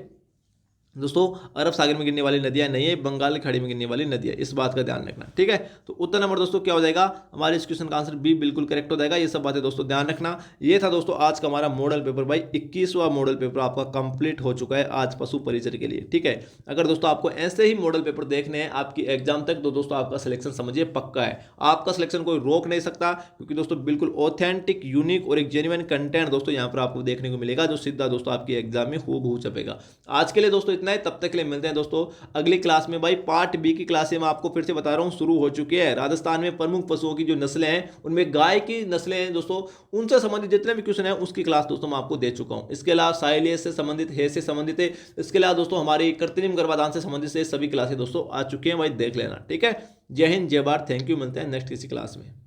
दोस्तों अरब सागर में गिरने वाली नदियां नहीं है, बंगाल की खाड़ी में गिरने वाली नदी है, इस बात का ध्यान रखना। ठीक है, तो उत्तर नंबर दोस्तों क्या हो जाएगा हमारे इस क्वेश्चन का आंसर बी बिल्कुल करेक्ट हो जाएगा। ये सब बातें दोस्तों ध्यान रखना। ये था दोस्तों आज का हमारा मॉडल पेपर भाई, 21वां मॉडल पेपर आपका कंप्लीट हो चुका है आज पशु परिचर के लिए। ठीक है, अगर दोस्तों आपको ऐसे ही मॉडल पेपर देखने हैं आपकी एग्जाम तक, तो दोस्तों आपका सिलेक्शन समझिए पक्का है, आपका सिलेक्शन कोई रोक नहीं सकता, क्योंकि दोस्तों बिल्कुल ऑथेंटिक, यूनिक और एक जेन्युइन कंटेंट दोस्तों यहाँ पर आपको देखने को मिलेगा, जो सीधा दोस्तों आपकी एग्जाम में हूबहू छपेगा। आज के लिए दोस्तों इतना इतना ही, तब तक के लिए मिलते हैं दोस्तों अगली क्लास में। भाई पार्ट बी की क्लासें मैं आपको फिर से बता रहा हूँ शुरू हो चुकी है। राजस्थान में प्रमुख पशुओं की जो नस्लें हैं उनमें गाय की नस्लें हैं दोस्तों, उनसे संबंधित जितने भी क्वेश्चन हैं उसकी क्लास दोस्तों मैं आपको दे चुका हूँ। इसके अलावा साइलेज से संबंधित, हे से संबंधित है, इसके अलावा दोस्तों हमारी कृत्रिम गर्भाधान से संबंधित से सभी क्लासें दोस्तों आ चुकी हैं, भाई देख लेना। ठीक है, जय हिंद जय भारत, थैंक यू, मिलते हैं नेक्स्ट किसी क्लास में।